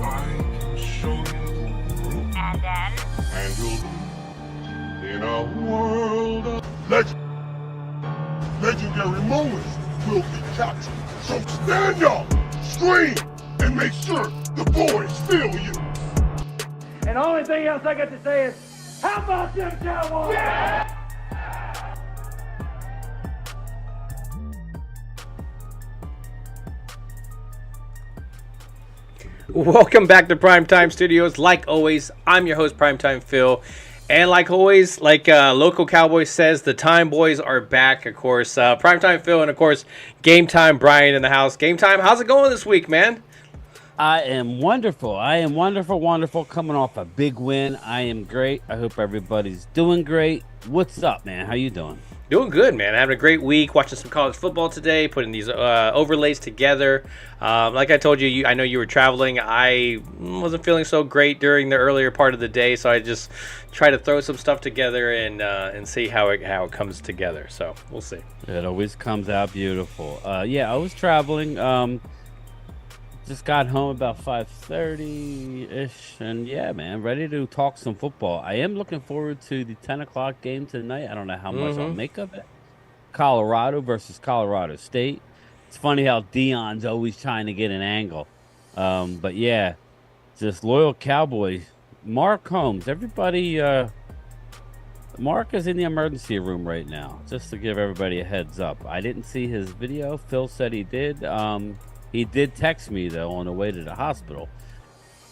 I can show you. And then? And you'll in a world of legendary moments will be captured. So stand up, scream, and make sure the boys feel you. And the only thing else I got to say is, how about them Cowboys? Yeah! Welcome back to Primetime Studios. Like always, I'm your host, Primetime Phil. And like always, like Local Cowboys says, the Time Boys are back, of course. Primetime Phil and, of course, Gametime Bryan in the house. Gametime, how's it going this week, man? I am wonderful. Wonderful. Coming off a big win. I am great. I hope everybody's doing great. What's up, man? How you doing? Doing good, man. Having a great week. Watching some college football today. Putting these overlays together. Like I told you, I know you were traveling. I wasn't feeling so great during the earlier part of the day, so I just try to throw some stuff together and see how it comes together. So we'll see. It always comes out beautiful. Yeah, I was traveling. Just got home about 5:30-ish, and yeah, man, ready to talk some football. I am looking forward to the 10 o'clock game tonight. I don't know how much I'll make of it. Colorado versus Colorado State. It's funny how Dion's always trying to get an angle. But yeah, just loyal Cowboys. Mark Holmes, everybody, Mark is in the emergency room right now, just to give everybody a heads up. I didn't see his video. Phil said he did. He did text me, though, on the way to the hospital.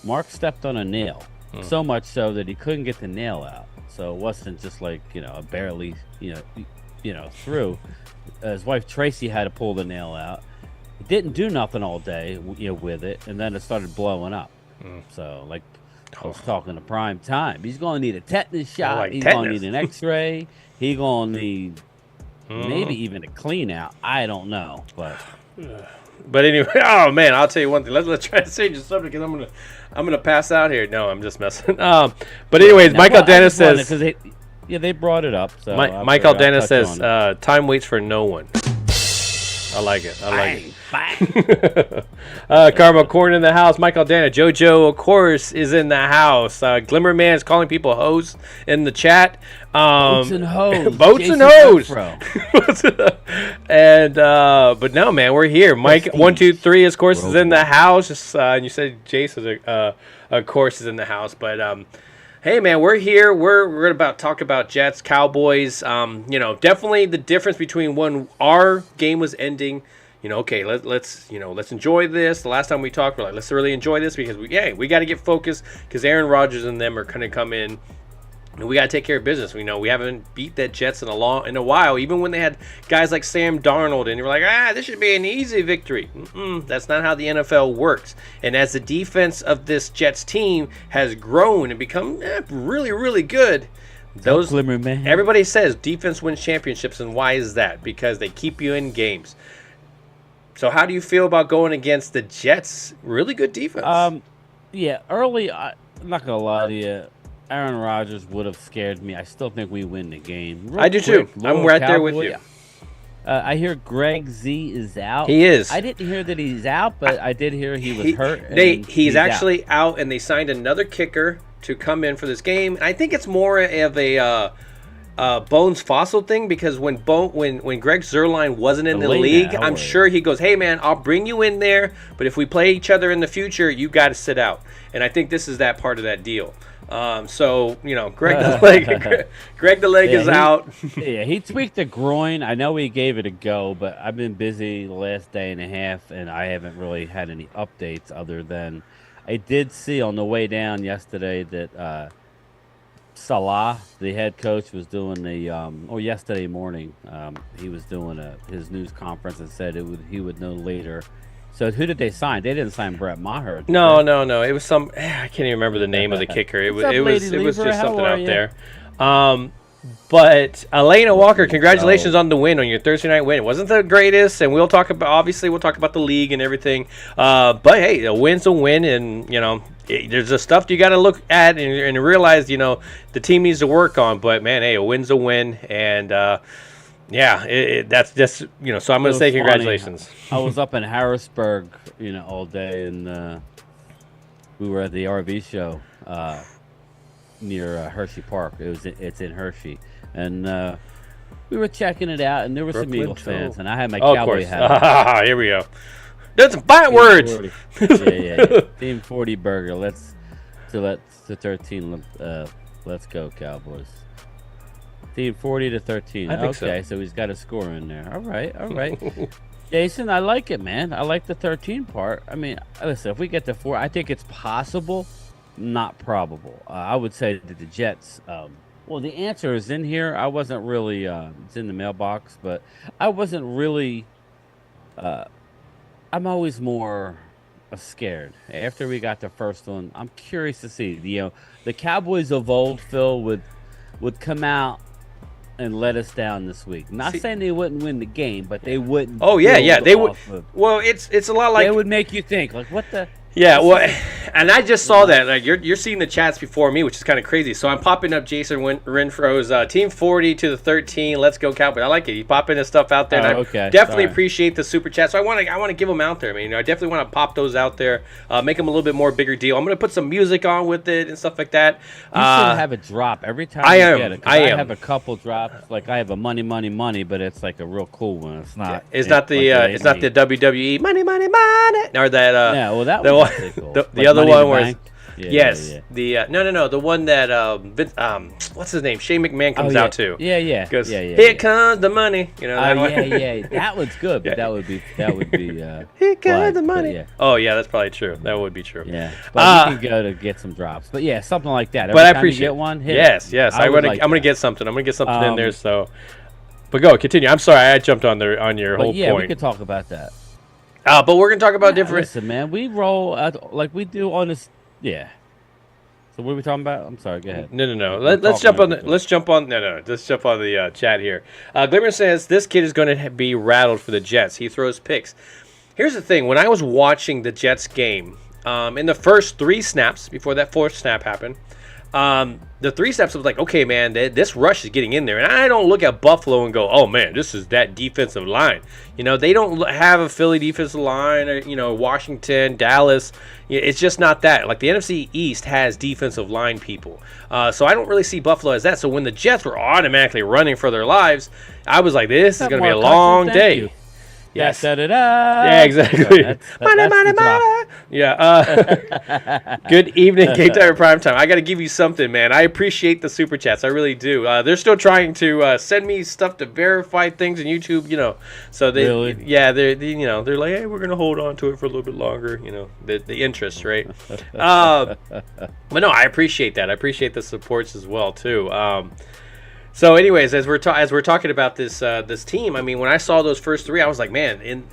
Mark stepped on a nail, so much so that he couldn't get the nail out. So it wasn't just like, barely, through. His wife, Tracy, had to pull the nail out. He didn't do nothing all day, with it, and then it started blowing up. So, like I was talking to Primetime, he's going to need a tetanus shot. He's going to need an x-ray. He's going to need maybe even a clean out. I don't know, but... But anyway, oh man, I'll tell you one thing. Let's try to change the subject because I'm gonna pass out here. No, I'm just messing. But anyways, Michael Dennis says they brought it up. So Michael Dennis says time waits for no one. I like it. Karma Corn in the house. Michael Dana. JoJo, of course, is in the house. Glimmerman is calling people hoes in the chat. Boats and hoes. Boats and hoes. And but no, man, we're here. Mike 123, of course, is in the house. And you said Jason, of course, is in the house. But hey, man, we're here. We're about to talk about Jets, Cowboys. Definitely the difference between when our game was ending. Okay, let's enjoy this. The last time we talked, we're like, let's really enjoy this because we got to get focused because Arron Rodgers and them are going to come in. And we got to take care of business. We haven't beat that Jets in a while, even when they had guys like Sam Darnold, and you're like, this should be an easy victory. That's not how the NFL works. And as the defense of this Jets team has grown and become really, really good, everybody says defense wins championships, and why is that? Because they keep you in games. So how do you feel about going against the Jets? Really good defense. Early, I'm not going to lie to you. Arron Rodgers would have scared me. I still think we win the game. I do too. I'm right there with you. I hear Greg Z is out. He is. I didn't hear that he's out, but I did hear he was hurt. He's actually out, and they signed another kicker to come in for this game. And I think it's more of a Bones Fossil thing because when Greg Zuerlein wasn't in the league, I'm sure he goes, hey, man, I'll bring you in there, but if we play each other in the future, you got to sit out. And I think this is that part of that deal. Greg the leg is out. He tweaked the groin. I know he gave it a go, but I've been busy the last day and a half, and I haven't really had any updates other than I did see on the way down yesterday that Salah, the head coach, was doing yesterday morning, he was doing his news conference and said he would know later. So who did they sign? They didn't sign Brett Maher. No. It was some. I can't even remember the name of the kicker. It was just something out there. But Elena Walker, congratulations on the win, on your Thursday night win. It wasn't the greatest, and we'll talk about the league and everything. But hey, a win's a win, and there's the stuff you got to look at and realize the team needs to work on. But man, hey, a win's a win, and that's just so I'm going to say congratulations. I was up in Harrisburg, all day, and We were at the RV show near Hershey Park. It's in Hershey, and we were checking it out, and there were some Brooklyn Eagles fans, Toe. and I had my Oh, of cowboy course. hat on. Here we go. There's some fight Team words. 40. Yeah. Team 40 burger. Let's to 13. Let's go Cowboys. Team 40 to 13. I think so. Okay, so he's got a score in there. All right. Jason, I like it, man. I like the 13 part. I mean, listen, if we get to 4, I think it's possible, not probable. I would say that the Jets. Well, the answer is in here. I wasn't really. It's in the mailbox, but I wasn't really. I'm always more scared after we got the first one. I'm curious to see the Cowboys of old, Phil, would come out and let us down this week. Not saying they wouldn't win the game, but they wouldn't. Oh yeah, they would. Well, it's a lot like they would make you think like, what the. Yeah, well, and I just saw that. Like you're seeing the chats before me, which is kind of crazy. So I'm popping up Jason Renfro's Team 40 to the 13. Let's go Cowboys. I like it. He's popping his stuff out there. And I definitely appreciate the super chat. So I want to give them out there. I mean, I definitely want to pop those out there, make them a little bit more bigger deal. I'm gonna put some music on with it and stuff like that. You should have a drop every time you get it. I have a couple drops. Like I have a money, but it's like a real cool one. It's not. Yeah, it's not the WWE money, or that. Yeah, well that was. Cool. The like other one was the no the one that what's his name, Shane McMahon comes out to. Yeah. Goes, here comes the money. You know that one? That one's good, but that would be here comes the money. Yeah. Oh yeah, that's probably true. That would be true. Yeah, but you can go to get some drops. But yeah, something like that. But I appreciate you get one. Yes. I'm gonna get something. I'm gonna get something in there. So, but go continue. I'm sorry, I jumped on your whole point. Yeah, we could talk about that. But we're gonna talk about different. Listen, man, we roll like we do on this. Yeah. So what are we talking about? I'm sorry. Go ahead. No. Let's jump on the chat here. Glimmer says this kid is going to be rattled for the Jets. He throws picks. Here's the thing: when I was watching the Jets game, in the first 3 snaps before that 4th snap happened, the 3 snaps I was like, okay, man, this rush is getting in there, and I don't look at Buffalo and go, oh man, this is that defensive line. You know, they don't have a Philly defensive line, or Washington, Dallas. It's just not that. Like the NFC East has defensive line people, so I don't really see Buffalo as that. So when the Jets were automatically running for their lives, I was like, this is going to be a long day. Yes. Yeah, exactly. Money. Yeah. Good evening, Gametime Primetime. I got to give you something, man. I appreciate the super chats. I really do. They're still trying to send me stuff to verify things on YouTube. So they, really? Yeah, they're like, hey, we're gonna hold on to it for a little bit longer. The interest, right? But no, I appreciate that. I appreciate the supports as well too. So, anyways, as we're talking about this team, I mean, when I saw those first 3, I was like, man,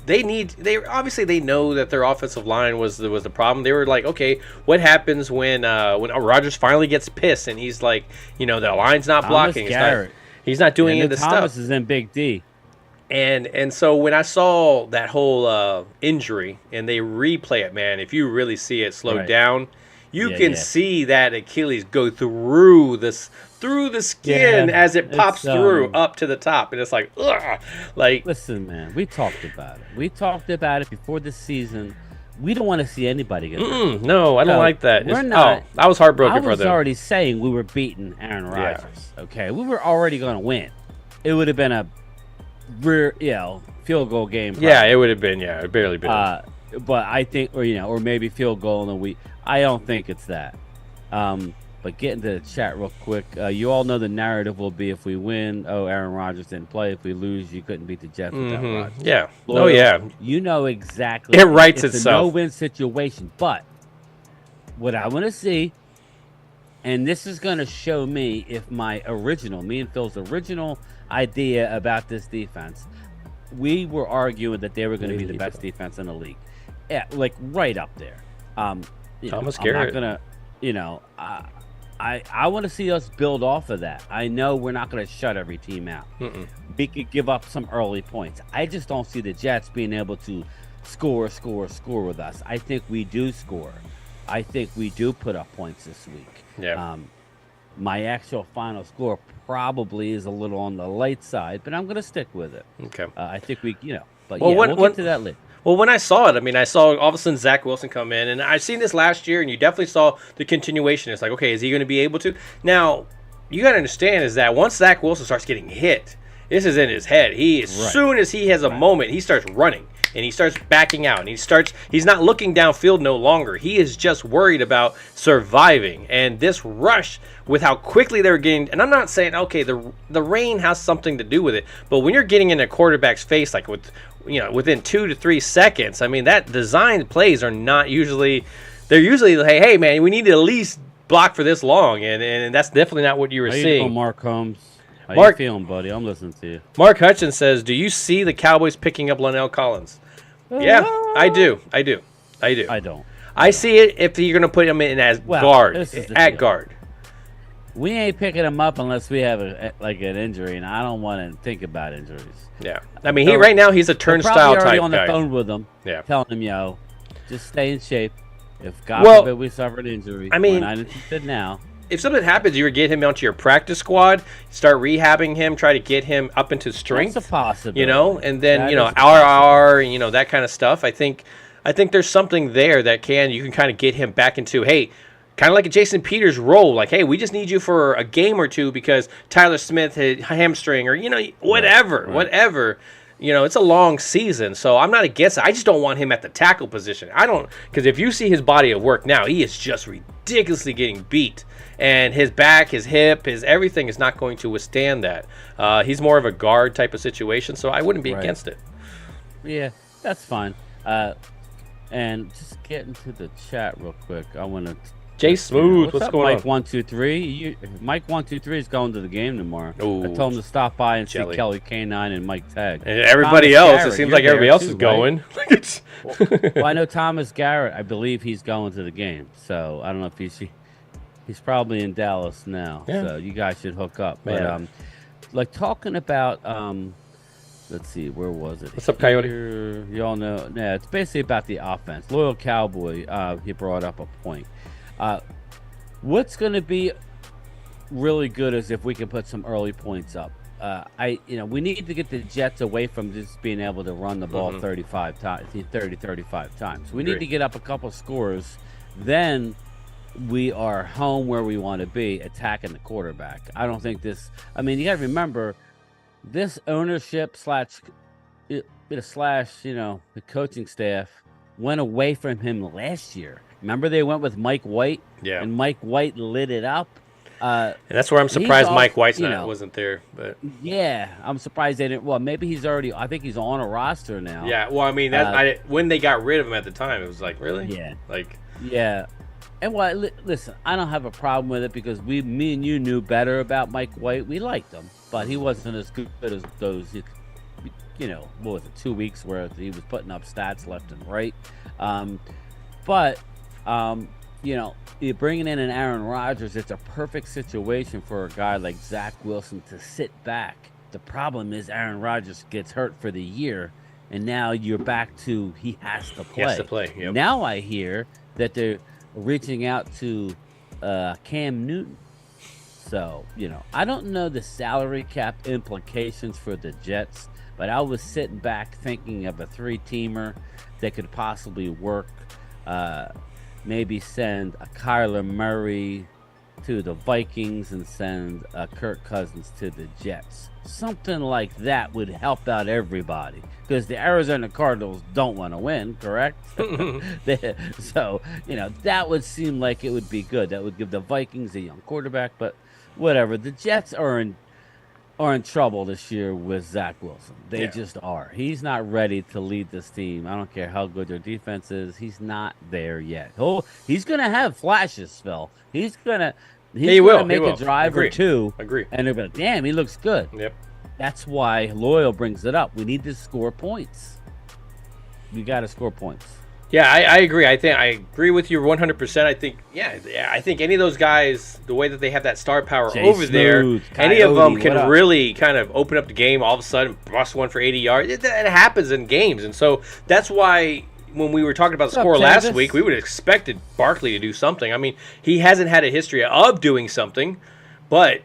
they obviously know that their offensive line was the problem. They were like, okay, what happens when Rodgers finally gets pissed and he's like, the line's not blocking, he's not doing any of the stuff. Thomas is in Big D. And so when I saw that whole injury and they replay it, man, if you really see it slowed down, you can see that Achilles go through the skin as it pops through up to the top, and it's like, ugh. Like, listen, man, we talked about it. We talked about it before the season. We don't want to see anybody get hurt. No, I don't like that. We're not. I was heartbroken for them. I was already saying we were beating Arron Rodgers. Yeah. Okay, we were already going to win. It would have been a field goal game. Probably. Yeah, it would have been. Yeah, it barely been. But I think, or maybe field goal in a week. I don't think it's that. But get into the chat real quick. You all know the narrative will be if we win, Arron Rodgers didn't play. If we lose, you couldn't beat the Jets without Rodgers. Yeah. Loyal, yeah. You know exactly. It writes it's itself. It's a no-win situation. But what I want to see, and this is going to show me if me and Phil's original idea about this defense, we were arguing that they were going to be the best defense in the league. Yeah, like right up there. Thomas Garrett. I'm not gonna, I want to see us build off of that. I know we're not going to shut every team out. We could give up some early points. I just don't see the Jets being able to score with us. I think we do score. I think we do put up points this week. Yeah. My actual final score probably is a little on the light side, but I'm going to stick with it. Okay. I think we, but we'll get to that later. Well, when I saw it, I mean, I saw all of a sudden Zach Wilson come in, and I've seen this last year, and you definitely saw the continuation. It's like, okay, is he going to be able to? Now, you got to understand is that once Zach Wilson starts getting hit, this is in his head. As soon as he has a moment, he starts running. And he starts backing out, and he's not looking downfield no longer. He is just worried about surviving. And this rush with how quickly they're getting, and I'm not saying, okay, the rain has something to do with it, but when you're getting in a quarterback's face, like within 2 to 3 seconds, I mean, that designed plays are not usually, they're usually like, hey, man, we need to at least block for this long. And that's definitely not what you were seeing. How you Mark Holmes? How Mark, you feeling, buddy? I'm listening to you. Mark Hutchins says, do you see the Cowboys picking up Lonnell Collins? Yeah, I do. I don't. I see it if you're going to put him in as guard, at guard. We ain't picking him up unless we have an injury, and I don't want to think about injuries. Yeah, I mean, right now he's a turnstile type guy. On the phone with him, telling him, just stay in shape. If God forbid we suffer an injury, I mean, we're not interested now. If something happens, you would get him onto your practice squad, start rehabbing him, try to get him up into strength. That's a possibility. And then RR, that kind of stuff. I think there's something there that you can kind of get him back into, hey, kind of like a Jason Peters role, like, hey, we just need you for a game or two because Tyler Smith had hamstring or whatever. It's a long season, so I'm not against it. I just don't want him at the tackle position. Because if you see his body of work now, he is just ridiculously getting beat. And his back, his hip, his everything is not going to withstand that. He's more of a guard type of situation, so I wouldn't be against it. Yeah, that's fine. And just get into the chat real quick. I want to. Jay Smooth, what's up, going Mike on? 123. Mike 123 is going to the game tomorrow. Ooh, I told him to stop by and see Kelly K9 and Mike Tag. And everybody else, it seems like everybody else is going. Right? Well, I know Thomas Garrett. I believe he's going to the game. So I don't know if he's probably in Dallas now. Yeah. So you guys should hook up. Man. But talking about let's see, where was it? What's up, Coyote? Y'all know. Yeah, it's basically about the offense. Loyal Cowboy, he brought up a point. What's going to be really good is if we can put some early points up. We need to get the Jets away from just being able to run the ball 35 times. We need to get up a couple scores. Then we are home where we want to be, attacking the quarterback. I don't think this. I mean, you got to remember this ownership the coaching staff went away from him last year. Remember they went with Mike White? Yeah. And Mike White lit it up. And that's where I'm surprised Mike White wasn't there. But yeah, I'm surprised they didn't. Well, maybe he's already. I think he's on a roster now. Yeah. Well, I mean, when they got rid of him at the time, it was like, really? Yeah. Yeah. And listen, I don't have a problem with it because me and you knew better about Mike White. We liked him, but he wasn't as good as those. What was it? 2 weeks where he was putting up stats left and right. You're bringing in an Arron Rodgers. It's a perfect situation for a guy like Zach Wilson to sit back. The problem is Arron Rodgers gets hurt for the year, and now you're back to he has to play. He has to play. Yep. Now I hear that they're reaching out to Cam Newton. So, I don't know the salary cap implications for the Jets, but I was sitting back thinking of a 3-teamer that could possibly work. Maybe send a Kyler Murray to the Vikings and send Kirk Cousins to the Jets. Something like that would help out everybody because the Arizona Cardinals don't want to win, correct? So, that would seem like it would be good. That would give the Vikings a young quarterback, but whatever. The Jets are in trouble this year with Zach Wilson. They just are. He's not ready to lead this team. I don't care how good their defense is. He's not there yet. He's going to have flashes, Phil. He's going to make a drive or two. Agree. And they're going to, damn, he looks good. Yep. That's why Loyal brings it up. We need to score points. We got to score points. Yeah, I agree. I agree with you 100%. I think any of those guys, the way that they have that star power over there, any of them can really kind of open up the game. All of a sudden, bust one for 80 yards. It happens in games, and so that's why when we were talking about the score last week, we would have expected Barkley to do something. I mean, he hasn't had a history of doing something, but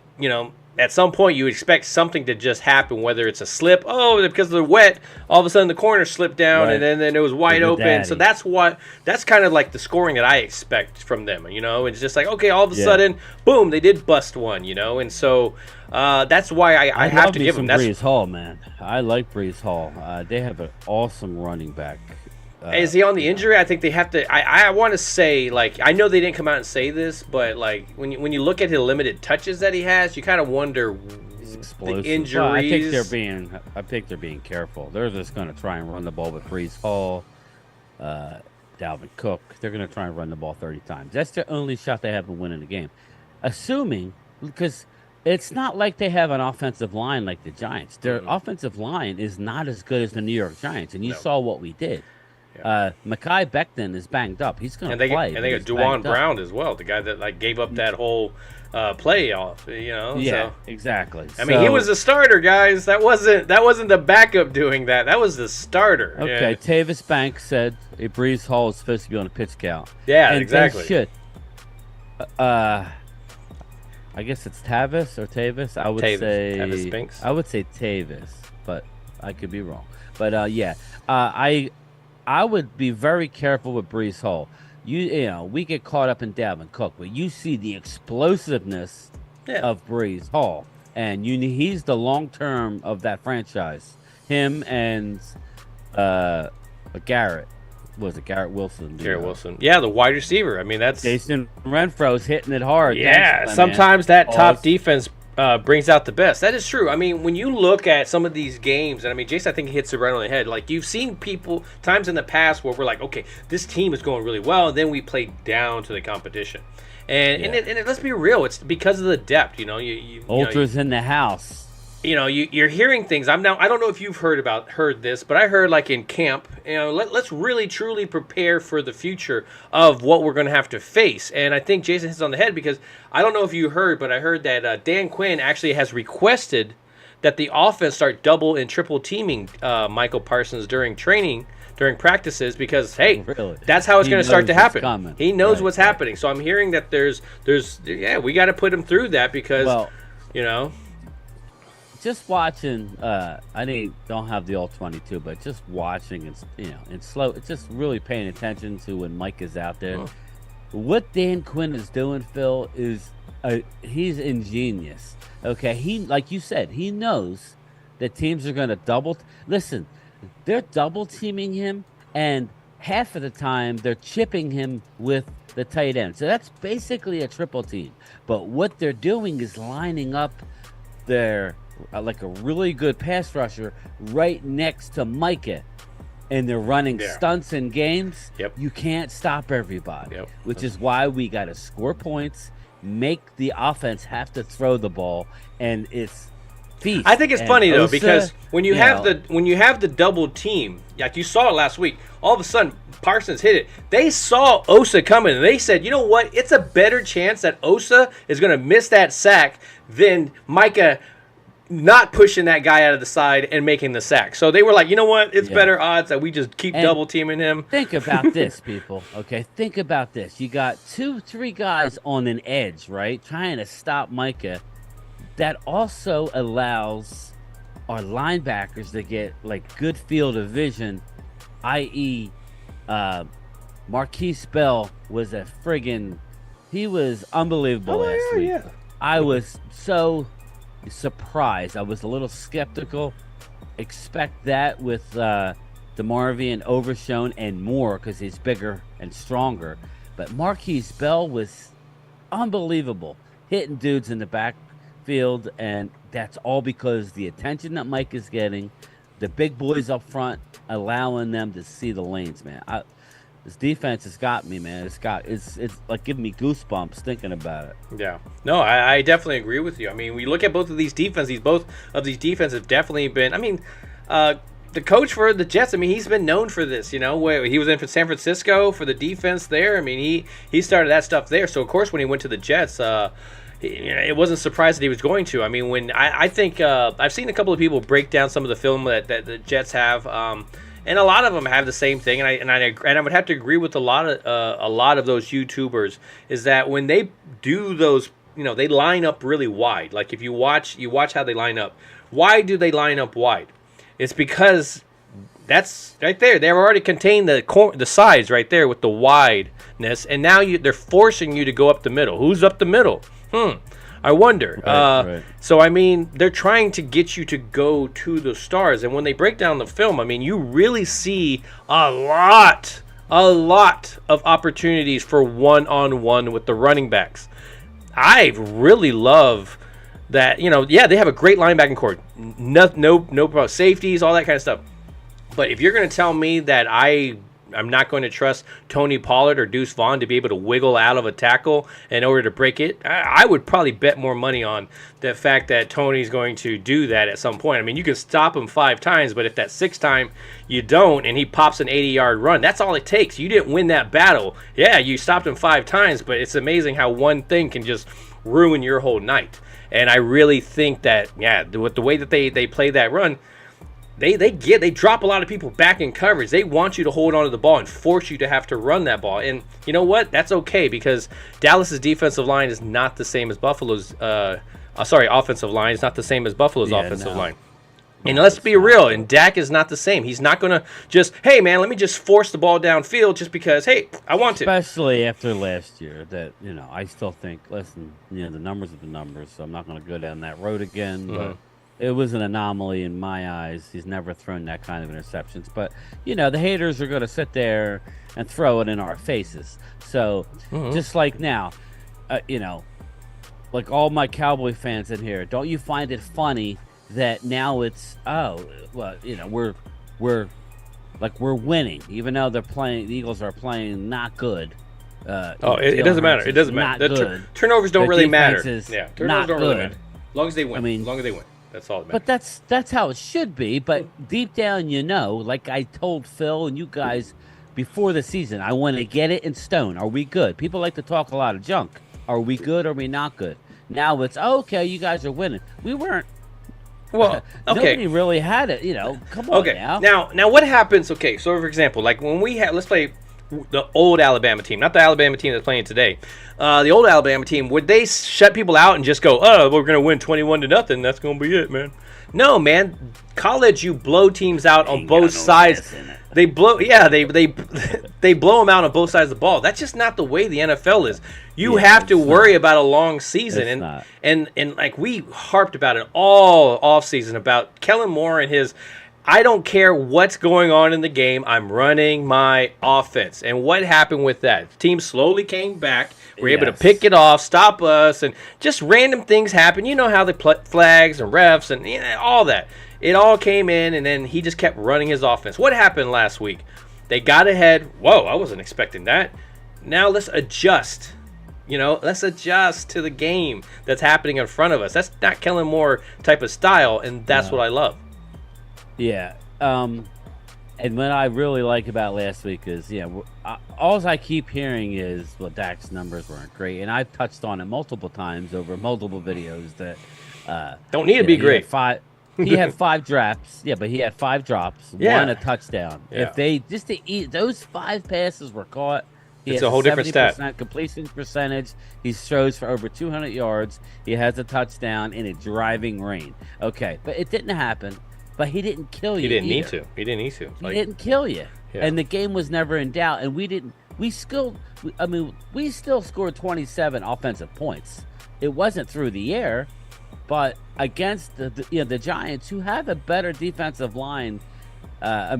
at some point you expect something to just happen, whether it's a slip. Oh, because they're wet, all of a sudden the corner slipped down, Right. and then it was wide open. daddy. So that's kind of like the scoring that I expect from them. It's just like, okay, all of a sudden, boom, they did bust one. And so that's why I have love to me give some them. Brees Hall, man. I like Brees Hall. They have an awesome running back. Is he on the injury? I think they have to. I want to say, like, I know they didn't come out and say this, but like when you look at the limited touches that he has, you kind of wonder the injuries. Well, I think they're being careful. They're just going to try and run the ball with Brees Hall, Dalvin Cook. They're going to try and run the ball 30 times. That's their only shot they have of winning the game. Assuming, because it's not like they have an offensive line like the Giants. Their offensive line is not as good as the New York Giants, and you saw what we did. Mekhi Becton is banged up. He's going to play. And they got Duane Brown as well, the guy that like gave up that whole play off. Yeah, so. exactly. I mean, he was the starter, guys. That wasn't the backup doing that. That was the starter. Okay, Tavis Banks said Brees Hall is supposed to be on a pitch count. Yeah, and exactly. They should. I guess it's Tavis or Tavis. I would say Tavis Banks. I would say Tavis, but I could be wrong. But I would be very careful with Brees Hall. We get caught up in Dalvin Cook, but you see the explosiveness of Brees Hall, and he's the long term of that franchise. Him and Garrett. Was it Garrett Wilson? Garrett Wilson. Yeah, the wide receiver. I mean, that's Jason Renfro's hitting it hard. Yeah, sometimes that top defense brings out the best. That is true. I mean, when you look at some of these games, and I mean, Jason, I think he hits it right on the head. Like, you've seen times in the past where we're like, okay, this team is going really well, and then we play down to the compcompetition. And let's be real, it's because of the depth. Ultra's in the house. You're hearing things. I don't know if you've heard this, but I heard like in camp, let's really truly prepare for the future of what we're going to have to face. And I think Jason hits on the head because I don't know if you heard, but I heard that Dan Quinn actually has requested that the offense start double and triple teaming Michael Parsons during practices because, hey, really? That's how it's going to start to happen. He knows what's happening. So I'm hearing that we got to put him through that because, just watching, I don't have the all 22, but just watching and slow, it's just really paying attention to when Mike is out there. What Dan Quinn is doing, Phil, is he's ingenious. Okay, like you said, he knows that teams are going to listen, they're double teaming him, and half of the time they're chipping him with the tight end. So that's basically a triple team. But what they're doing is lining up their like a really good pass rusher right next to Micah, and they're running stunts in games. You can't stop everybody, which is why we got to score points, make the offense have to throw the ball, and it's feast. I think it's funny though because when you have the double team, like you saw it last week, all of a sudden Parsons hit it. They saw Osa coming, and they said, you know what? It's a better chance that Osa is going to miss that sack than Micah not pushing that guy out of the side and making the sack. So they were like, you know what? It's better odds that we just keep double teaming him. Think about this, people. Okay, think about this. You got 2-3 guys on an edge, right? Trying to stop Micah. That also allows our linebackers to get like good field of vision, i.e., Marquise Bell was he was unbelievable last week. Yeah. I was so surprised. I was a little skeptical. Expect that with DeMarvin and Overshown and more because he's bigger and stronger. But Marquise Bell was unbelievable, hitting dudes in the backfield, and that's all because the attention that Mike is getting, the big boys up front, allowing them to see the lanes, man. This defense has got me, man. It's like giving me goosebumps thinking about it. Yeah. No, I definitely agree with you. I mean, we look at both of these defenses. Both of these defenses have definitely been. I mean, the coach for the Jets. I mean, he's been known for this. Where he was in San Francisco for the defense there. I mean, he started that stuff there. So of course, when he went to the Jets, it wasn't surprised that he was going to. I mean, when I think I've seen a couple of people break down some of the film that the Jets have. And a lot of them have the same thing, and I would have to agree with a lot of those YouTubers is that when they do those they line up really wide. Like if you watch how they line up. Why do they line up wide? It's because that's right there. They've already contained the sides right there with the wideness, and now they're forcing you to go up the middle. Who's up the middle? I wonder. Right. So, I mean, they're trying to get you to go to the stars. And when they break down the film, I mean, you really see a lot of opportunities for one-on-one with the running backs. I really love that, they have a great linebacking core. No problem. Safeties, all that kind of stuff. But if you're going to tell me that I'm not going to trust Tony Pollard or Deuce Vaughn to be able to wiggle out of a tackle in order to break it, I would probably bet more money on the fact that Tony's going to do that at some point. I mean, you can stop him 5 times, but if that 6th time you don't and he pops an 80-yard run, that's all it takes. You didn't win that battle. Yeah, you stopped him 5 times, but it's amazing how one thing can just ruin your whole night. And I really think that, with the way that they play that run, They drop a lot of people back in coverage. They want you to hold on to the ball and force you to have to run that ball. And you know what? That's okay because Dallas's defensive line is not the same as Buffalo's. Offensive line is not the same as Buffalo's offensive line. And let's be real. And Dak is not the same. He's not going to just, hey man, let me just force the ball downfield just because, hey, I want to. Especially after last year, that I still think. Listen, the numbers are the numbers, so I'm not going to go down that road again. But it was an anomaly in my eyes. He's never thrown that kind of interceptions. But, the haters are going to sit there and throw it in our faces. So, just like now, like all my Cowboy fans in here, don't you find it funny that now it's, we're winning, even though the Eagles are playing not good. It doesn't matter. It doesn't matter. Turnovers don't really matter. Turnovers don't really matter. As long as they win. As long as they win. That's all that matters. But that's how it should be. But deep down, like I told Phil and you guys before the season, I want to get it in stone. Are we good? People like to talk a lot of junk. Are we good or are we not good? Now it's, okay, you guys are winning. We weren't. Well, okay. Nobody really had it, Come on now. Now what happens, okay, so for example, like when we had, let's play the old Alabama team, not the Alabama team that's playing today. The old Alabama team, would they shut people out and just go, we're going to win 21-0, that's going to be it, man? No, man. College, you blow teams out on both sides. They blow, they blow them out on both sides of the ball. That's just not the way the NFL is. You have to worry about a long season, and like we harped about it all off season about Kellen Moore and his. I don't care what's going on in the game. I'm running my offense. And what happened with that? The team slowly came back. We're able to pick it off, stop us, and just random things happen. You know how the flags and refs and all that. It all came in, and then he just kept running his offense. What happened last week? They got ahead. Whoa, I wasn't expecting that. Now let's adjust. Let's adjust to the game that's happening in front of us. That's not Kellen Moore type of style, and that's what I love. Yeah. And what I really like about last week is, all I keep hearing is, Dak's numbers weren't great. And I've touched on it multiple times over multiple videos that don't need to be great. He had 5 drops. Yeah, but he had 5 drops, 1 a touchdown. Yeah. If they just to eat those 5 passes were caught, it's a whole different stat. Completion percentage. He throws for over 200 yards. He has a touchdown in a driving rain. Okay, but it didn't happen. But he didn't kill you. He didn't either. need to. He didn't need to. He didn't kill you. Yeah. And the game was never in doubt. And we still scored 27 offensive points. It wasn't through the air, but against the Giants, who have a better defensive line. I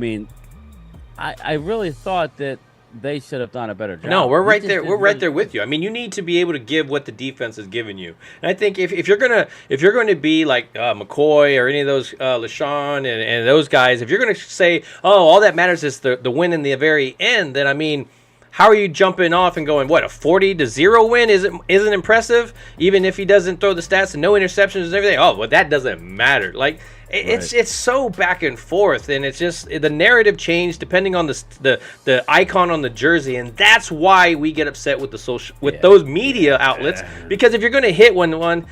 really thought that they should have done a better job. No, we're right there. We're right there with you. I mean, you need to be able to give what the defense has given you. And I think if you're gonna be like McCoy or any of those LaShawn and those guys, if you're gonna say, all that matters is the win in the very end, then I mean, how are you jumping off and going, what, a 40-0 win isn't impressive? Even if he doesn't throw the stats and no interceptions and everything, that doesn't matter. Like. It's so back and forth, and it's just the narrative changed depending on the icon on the jersey, and that's why we get upset with those media outlets. Because if you're going to hit one,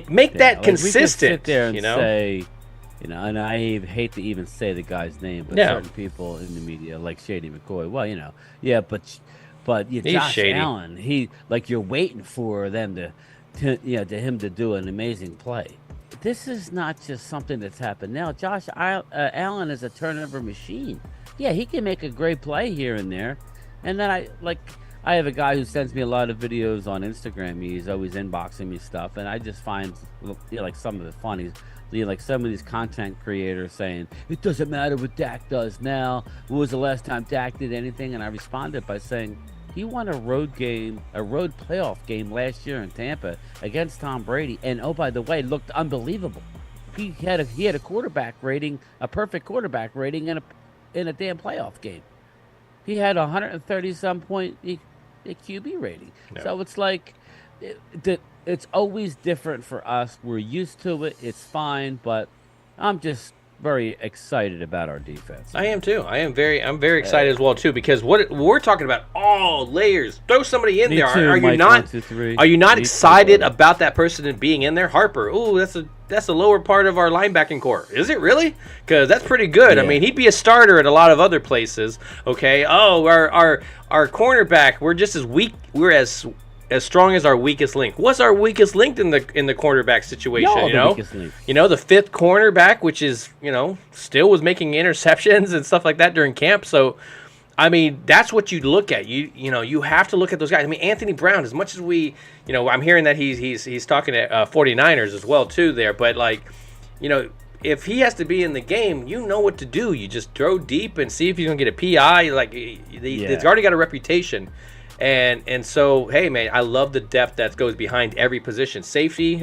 make that consistent. We could sit there and say, and I hate to even say the guy's name, but certain people in the media like Shady McCoy. Well, but he's Josh shady. Allen, you're waiting for them to to him to do an amazing play. This is not just something that's happened now. Josh Allen is a turnover machine. Yeah, he can make a great play here and there. And then I have a guy who sends me a lot of videos on Instagram. He's always inboxing me stuff, and I just find like some of it funny. Like some of these content creators saying it doesn't matter what Dak does now. When was the last time Dak did anything? And I responded by saying he won a road playoff game last year in Tampa against Tom Brady, and oh, by the way, looked unbelievable. He had a quarterback rating, a perfect quarterback rating in a damn playoff game. He had 130 some point QB rating. No. So it's like it's always different for us. We're used to it. It's fine, but I'm just very excited about our defense. I am too. I'm very excited as well too, because what we're talking about, all layers. Throw somebody in there. Are you not? 1, 2, 3. Are you not excited about that person being in there? Harper. Ooh, that's a lower part of our linebacking core. Is it really? Because that's pretty good. Yeah. I mean, he'd be a starter at a lot of other places. Okay. Oh, our cornerback. We're just as weak. We're as strong as our weakest link. What's our weakest link in the cornerback situation? The fifth cornerback, which is still was making interceptions and stuff like that during camp. So, I mean, that's what you look at. You have to look at those guys. I mean, Anthony Brown. As much as I'm hearing that he's talking to 49ers as well too there. But if he has to be in the game, you know what to do. You just throw deep and see if you're gonna get a PI. It's already got a reputation. And so, hey, man, I love the depth that goes behind every position. Safety,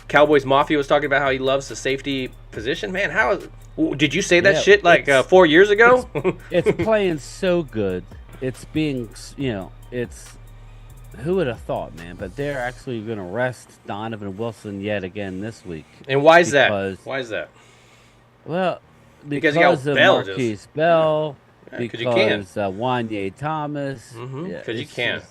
Cowboys Mafia was talking about how he loves the safety position. Man, did you say that shit 4 years ago? It's playing so good. It's being, it's who would have thought, man? But they're actually going to rest Donovan Wilson yet again this week. And why is that? Why is that? Well, because you got Bell. Marquise Bell. Because you can. Wanye Thomas. Because you can.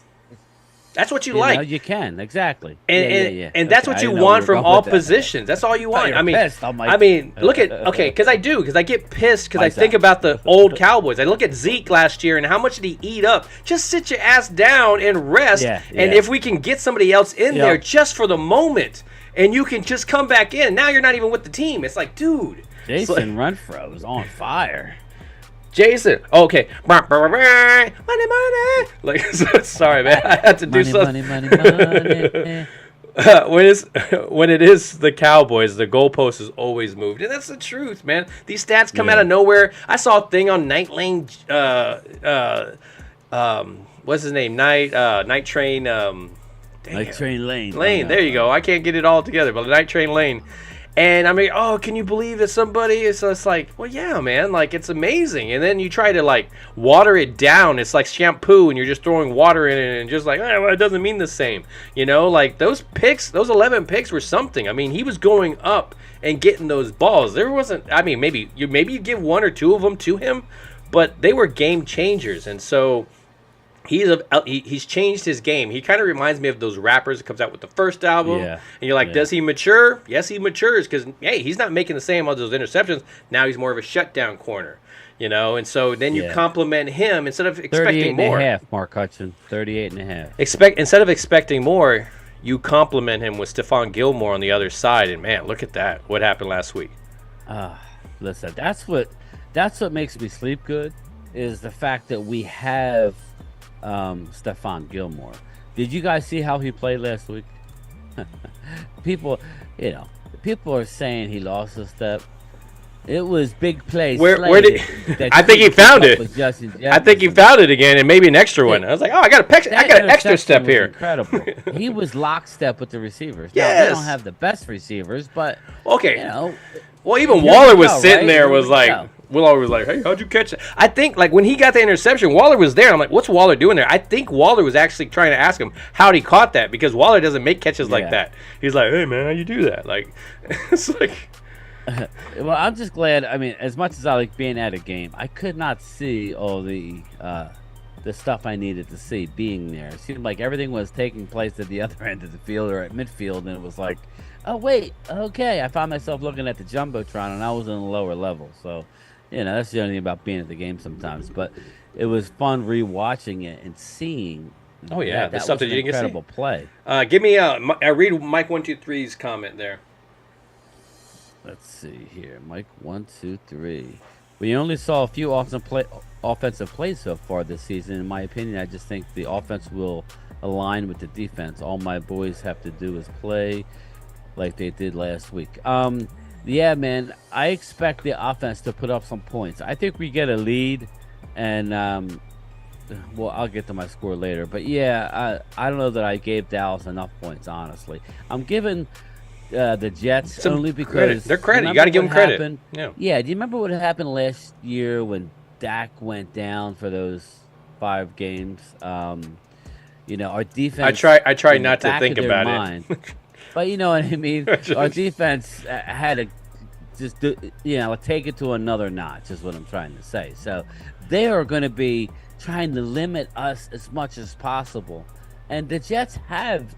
That's what you like. You can, exactly. And that's what you want from all positions. That's all you want. I mean, look at because I do, because I get pissed because I think about the old Cowboys. I look at Zeke last year and how much did he eat up? Just sit your ass down and rest. And if we can get somebody else in there just for the moment, and you can just come back in. Now you're not even with the team. It's like, dude. Jason Renfro is on fire. Jason, okay, money. Sorry, man, I had to do something. Money. When it is the Cowboys, the goalpost is always moved, and that's the truth, man. These stats come out of nowhere. I saw a thing on Night Lane. What's his name? Night Train. Night Train Lane. There you go. I can't get it all together, but Night Train Lane. And I'm like, oh, can you believe that somebody is just like, well, yeah, man, it's amazing. And then you try to water it down. It's like shampoo, and you're just throwing water in it, and just well, it doesn't mean the same. Those picks, those 11 picks were something. I mean, he was going up and getting those balls. There wasn't. I mean, maybe you give 1 or 2 of them to him, but they were game changers. And so he's changed his game. He kind of reminds me of those rappers that comes out with the first album. Yeah. And you're like, does he mature? Yes, he matures, because, hey, he's not making the same of those interceptions. Now he's more of a shutdown corner, And so then you compliment him instead of expecting more. 38.5, Mark Hudson. 38.5. Instead of expecting more, you compliment him with Stephon Gilmore on the other side. And, man, look at that. What happened last week? Listen, that's what makes me sleep good, is the fact that we have Stephon Gilmore. Did you guys see how he played last week? People are saying he lost a step. It was big play. Where did I think he found it? I think he found it again, and maybe an extra one. I was like, oh, I got an extra step here. Incredible. He was lockstep with the receivers. Yes. Now, they don't have the best receivers, but well, even Waller was sitting there, was like. Waller was like, hey, how'd you catch it? I think, when he got the interception, Waller was there. I'm like, what's Waller doing there? I think Waller was actually trying to ask him how'd he caught that, because Waller doesn't make catches like that. He's like, hey, man, how you do that? It's like... Well, I'm just glad. I mean, as much as I like being at a game, I could not see all the stuff I needed to see being there. It seemed like everything was taking place at the other end of the field or at midfield, and it was like, oh, wait, okay. I found myself looking at the Jumbotron, and I was in the lower level, so... that's the only thing about being at the game sometimes. But it was fun rewatching it and seeing Oh yeah, that the stuff was that an you didn't incredible play. Give me I read Mike 123's comment there. Let's see here, Mike 123. We only saw a few offensive plays so far this season. In my opinion, I just think the offense will align with the defense. All my boys have to do is play like they did last week. Yeah, man, I expect the offense to put up some points. I think we get a lead, and well, I'll get to my score later. But yeah, I don't know that I gave Dallas enough points. Honestly, I'm giving the Jets only because credit. They're credit. You got to give them credit. Happened? Yeah. Yeah. Do you remember what happened last year when Dak went down for those 5 games? You know, our defense. I try not to think about it. But you know what I mean. Our defense had to just take it to another notch. Is what I'm trying to say. So they are going to be trying to limit us as much as possible, and the Jets have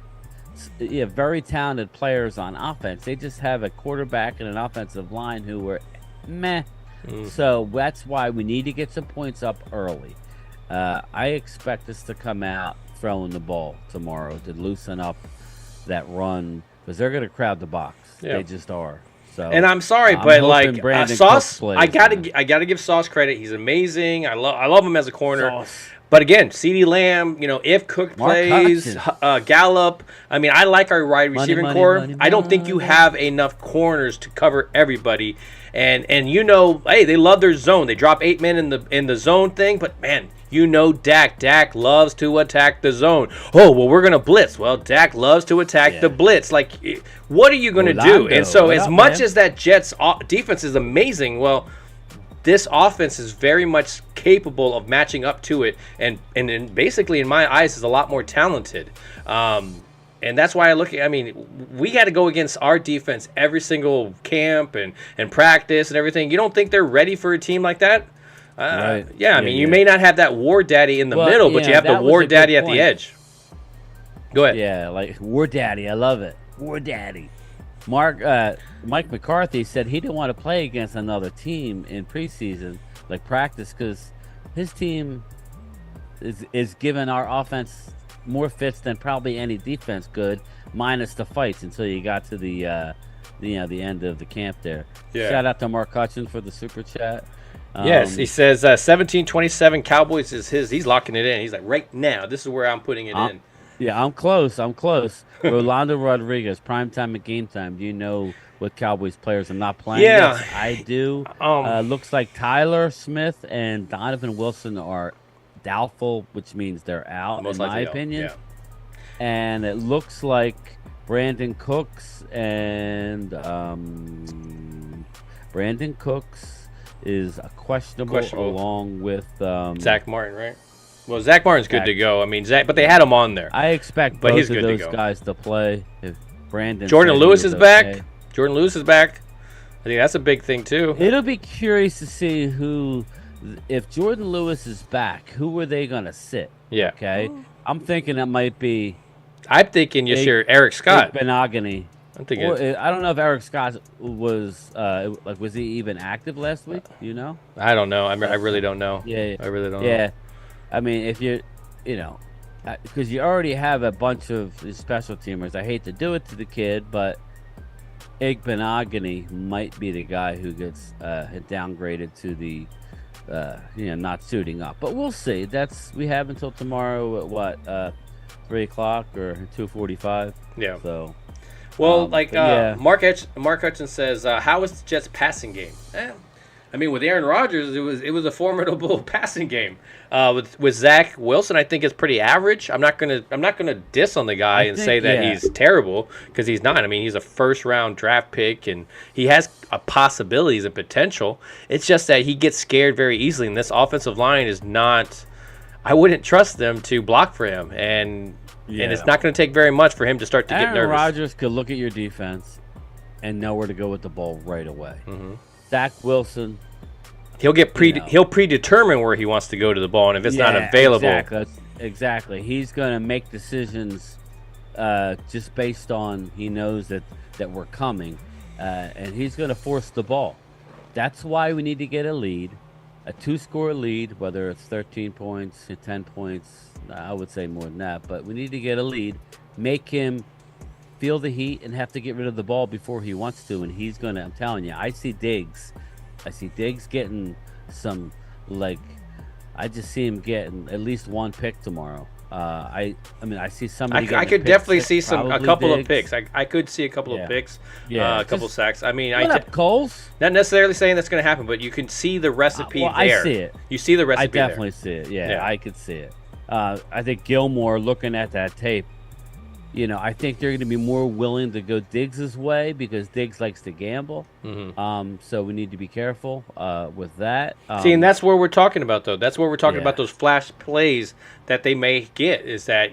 very talented players on offense. They just have a quarterback and an offensive line who were meh. So that's why we need to get some points up early. I expect us to come out throwing the ball tomorrow to loosen up that run because they're going to crowd the box. Yeah. They just are. So, and I'm sorry, but like Sauce, I gotta give Sauce credit. He's amazing. I love him as a corner. Sauce. But again, CeeDee Lamb, if Cook plays, Gallup. I mean, I like our wide receiving core. I don't think you have enough corners to cover everybody. And hey, they love their zone. They drop 8 men in the zone thing. But man, Dak loves to attack the zone. Oh, well, we're gonna blitz. Well, Dak loves to attack the blitz. Like, what are you gonna do? And so, as much as that Jets defense is amazing, well, this offense is very much capable of matching up to it, and basically, in my eyes, is a lot more talented. And that's why we got to go against our defense every single camp and practice and everything. You don't think they're ready for a team like that? Right. Yeah, I mean, you may not have that war daddy in the middle, but you have the war daddy at the edge. Go ahead. Yeah, like war daddy. I love it. War daddy. Mike McCarthy said he didn't want to play against another team in preseason, like practice, because his team is giving our offense more fits than probably any defense could, minus the fights until you got to the end of the camp there. Yeah. Shout out to Mark Hutchins for the super chat. Yes, he says 17-27 Cowboys is his. He's locking it in. He's like, right now, this is where I'm putting it in. Yeah, I'm close. Rolando Rodriguez, Primetime and Gametime. Do you know what Cowboys players are not playing? Yeah. Yes, I do. Looks like Tyler Smith and Donovan Wilson are doubtful, which means they're out, in my opinion. Yeah. And it looks like Brandon Cooks is questionable along with Zach Martin, right? Well, Zach Martin's good to go. I mean, but they had him on there. I expect both of those guys to play. If Jordan Lewis is back. Jordan Lewis is back. I think that's a big thing too. It'll be curious to see if Jordan Lewis is back, who are they going to sit? Yeah. Okay. I'm thinking that might be. I'm thinking Eric Scott. Benogany. I don't know if Eric Scott was he even active last week? You know? I don't know. I really don't know. Yeah. I really don't know. Yeah. I mean, if because you already have a bunch of special teamers. I hate to do it to the kid, but Benogany might be the guy who gets downgraded to the not suiting up. But we'll see. We have until tomorrow at what 3:00 or 2:45. Yeah. So. Well, Mark Hutchins says, how is the Jets' passing game? I mean, with Arron Rodgers, it was a formidable passing game. With Zach Wilson, I think it's pretty average. I'm not gonna diss on the guy and say that he's terrible, because he's not. I mean, he's a first-round draft pick, and he has possibilities and potential. It's just that he gets scared very easily, and this offensive line is not. I wouldn't trust them to block for him, and it's not going to take very much for him to start to get nervous. Arron Rodgers could look at your defense and know where to go with the ball right away. Mm-hmm. Zach Wilson, he'll predetermine where he wants to go to the ball, and if it's not available, exactly. He's going to make decisions just based on he knows that we're coming, and he's going to force the ball. That's why we need to get a lead. a 2-score lead, whether it's 13 points, 10 points. I would say more than that, but we need to get a lead, make him feel the heat and have to get rid of the ball before he wants to, and he's gonna. I'm telling you, I see Diggs getting some, like, I just see him getting at least one pick tomorrow. I mean, I see somebody. I could definitely see a couple of picks. I could see a couple of picks, a couple sacks. I mean, Coles? Not necessarily saying that's going to happen, but you can see the recipe there. I see it. You see the recipe I definitely see it. Yeah, I could see it. I think Gilmore, looking at that tape, I think they're going to be more willing to go Diggs' way because Diggs likes to gamble. Mm-hmm. So we need to be careful with that. See, and that's where we're talking about, though. That's where we're talking about those flash plays that they may get, is that,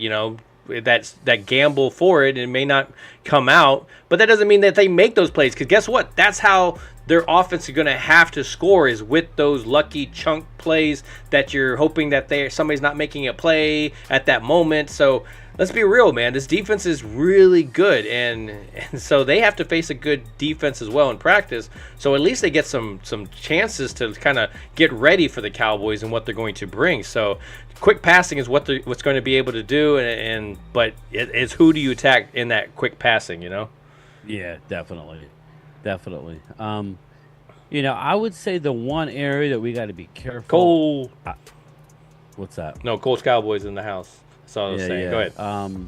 that gamble for it, and it may not come out. But that doesn't mean that they make those plays, because guess what? That's how their offense is going to have to score, is with those lucky chunk plays that you're hoping that somebody's not making a play at that moment. So let's be real, man. This defense is really good, and so they have to face a good defense as well in practice. So at least they get some chances to kind of get ready for the Cowboys and what they're going to bring. So quick passing is what's going to be able to do, but it's who do you attack in that quick passing, Yeah, definitely. I would say the one area that we got to be careful. What's that? No, Colts Cowboys in the house. That's all I was saying. Go ahead.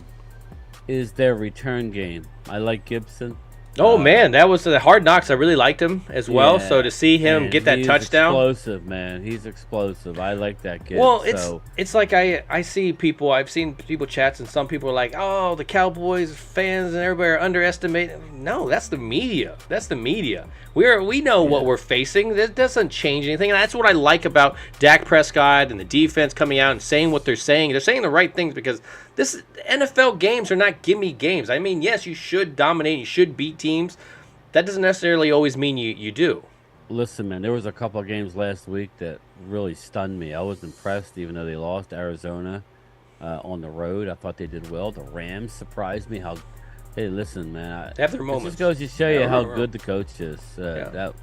Is their return game. I like Gibson. Oh, man, that was the Hard Knocks. I really liked him as well. Yeah, so to see him get that touchdown. He's explosive, man. He's explosive. I like that kid. Well, it's like I see people. I've seen people chats, and some people are like, oh, the Cowboys fans and everybody are underestimating. No, that's the media. We know what we're facing. That doesn't change anything. And that's what I like about Dak Prescott and the defense coming out and saying what they're saying. They're saying the right things, because NFL games are not gimme games. I mean, yes, you should dominate. You should beat teams. That doesn't necessarily always mean you do. Listen, man, there was a couple of games last week that really stunned me. I was impressed, even though they lost Arizona on the road. I thought they did well. The Rams surprised me. Hey, listen, man. They have their moments. It just goes to show you how good the coach is. That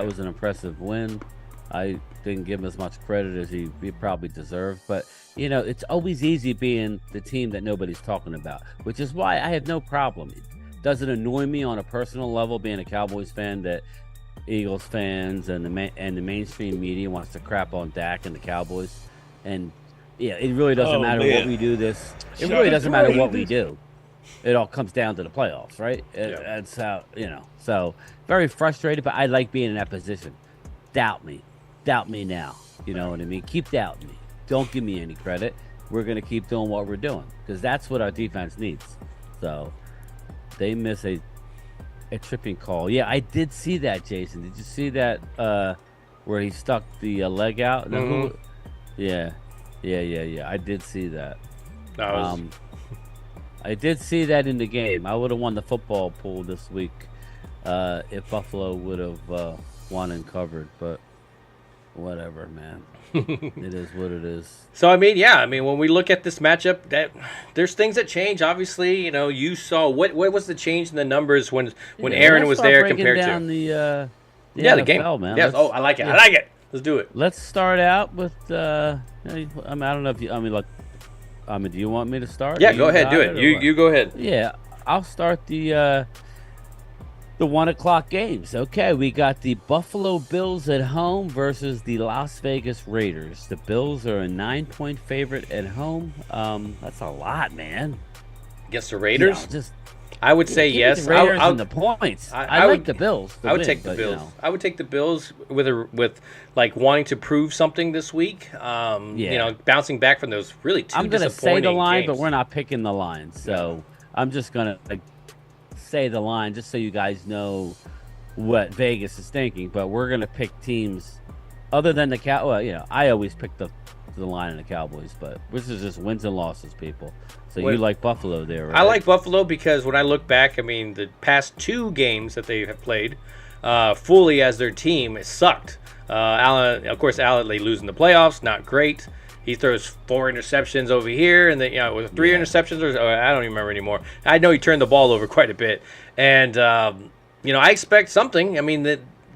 was an impressive win. I didn't give him as much credit as he probably deserved, but it's always easy being the team that nobody's talking about, which is why I have no problem. Does it annoy me on a personal level being a Cowboys fan that Eagles fans and the mainstream media wants to crap on Dak and the Cowboys? And it really doesn't matter what we do. It really doesn't matter what we do. It all comes down to the playoffs, right? That's how So very frustrated, but I like being in that position. Doubt me now. You know what I mean? Keep doubting me. Don't give me any credit. We're going to keep doing what we're doing, because that's what our defense needs. So they miss a tripping call. Yeah, I did see that, Jason. Did you see that where he stuck the leg out? Mm-hmm. Yeah. I did see that. Was... I did see that in the game. I would have won the football pool this week if Buffalo would have won and covered, but whatever, man. It is what it is. So I mean, when we look at this matchup, there's things that change. Obviously, you saw what was the change in the numbers when Arron was there compared to the NFL, game, man. Yes. I like it. I like it. Let's do it. Let's start out with. I don't know if you. Do you want me to start? Yeah, go ahead. Do it. You go ahead. Yeah, I'll start the 1 o'clock games. Okay, we got the Buffalo Bills at home versus the Las Vegas Raiders. The Bills are a 9-point favorite at home. That's a lot, man. Against the Raiders? Just I would say yes. The Raiders and the points. I like the Bills. I would take the Bills. I would take the Bills with like wanting to prove something this week. Bouncing back from those really two disappointing games. I'm going to say the line, games. But we're not picking the line. So I'm just going to say the line just so you guys know what Vegas is thinking. But we're going to pick teams other than the I always pick the line in the Cowboys, but this is just wins and losses, people. So you like Buffalo there, right? I like Buffalo because when I look back, the past 2 games that they have played fully as their team, it sucked. Allen, they lose in the playoffs, not great. He throws 4 interceptions over here, and then with 3 interceptions, or I don't even remember anymore. I know he turned the ball over quite a bit, and I expect something.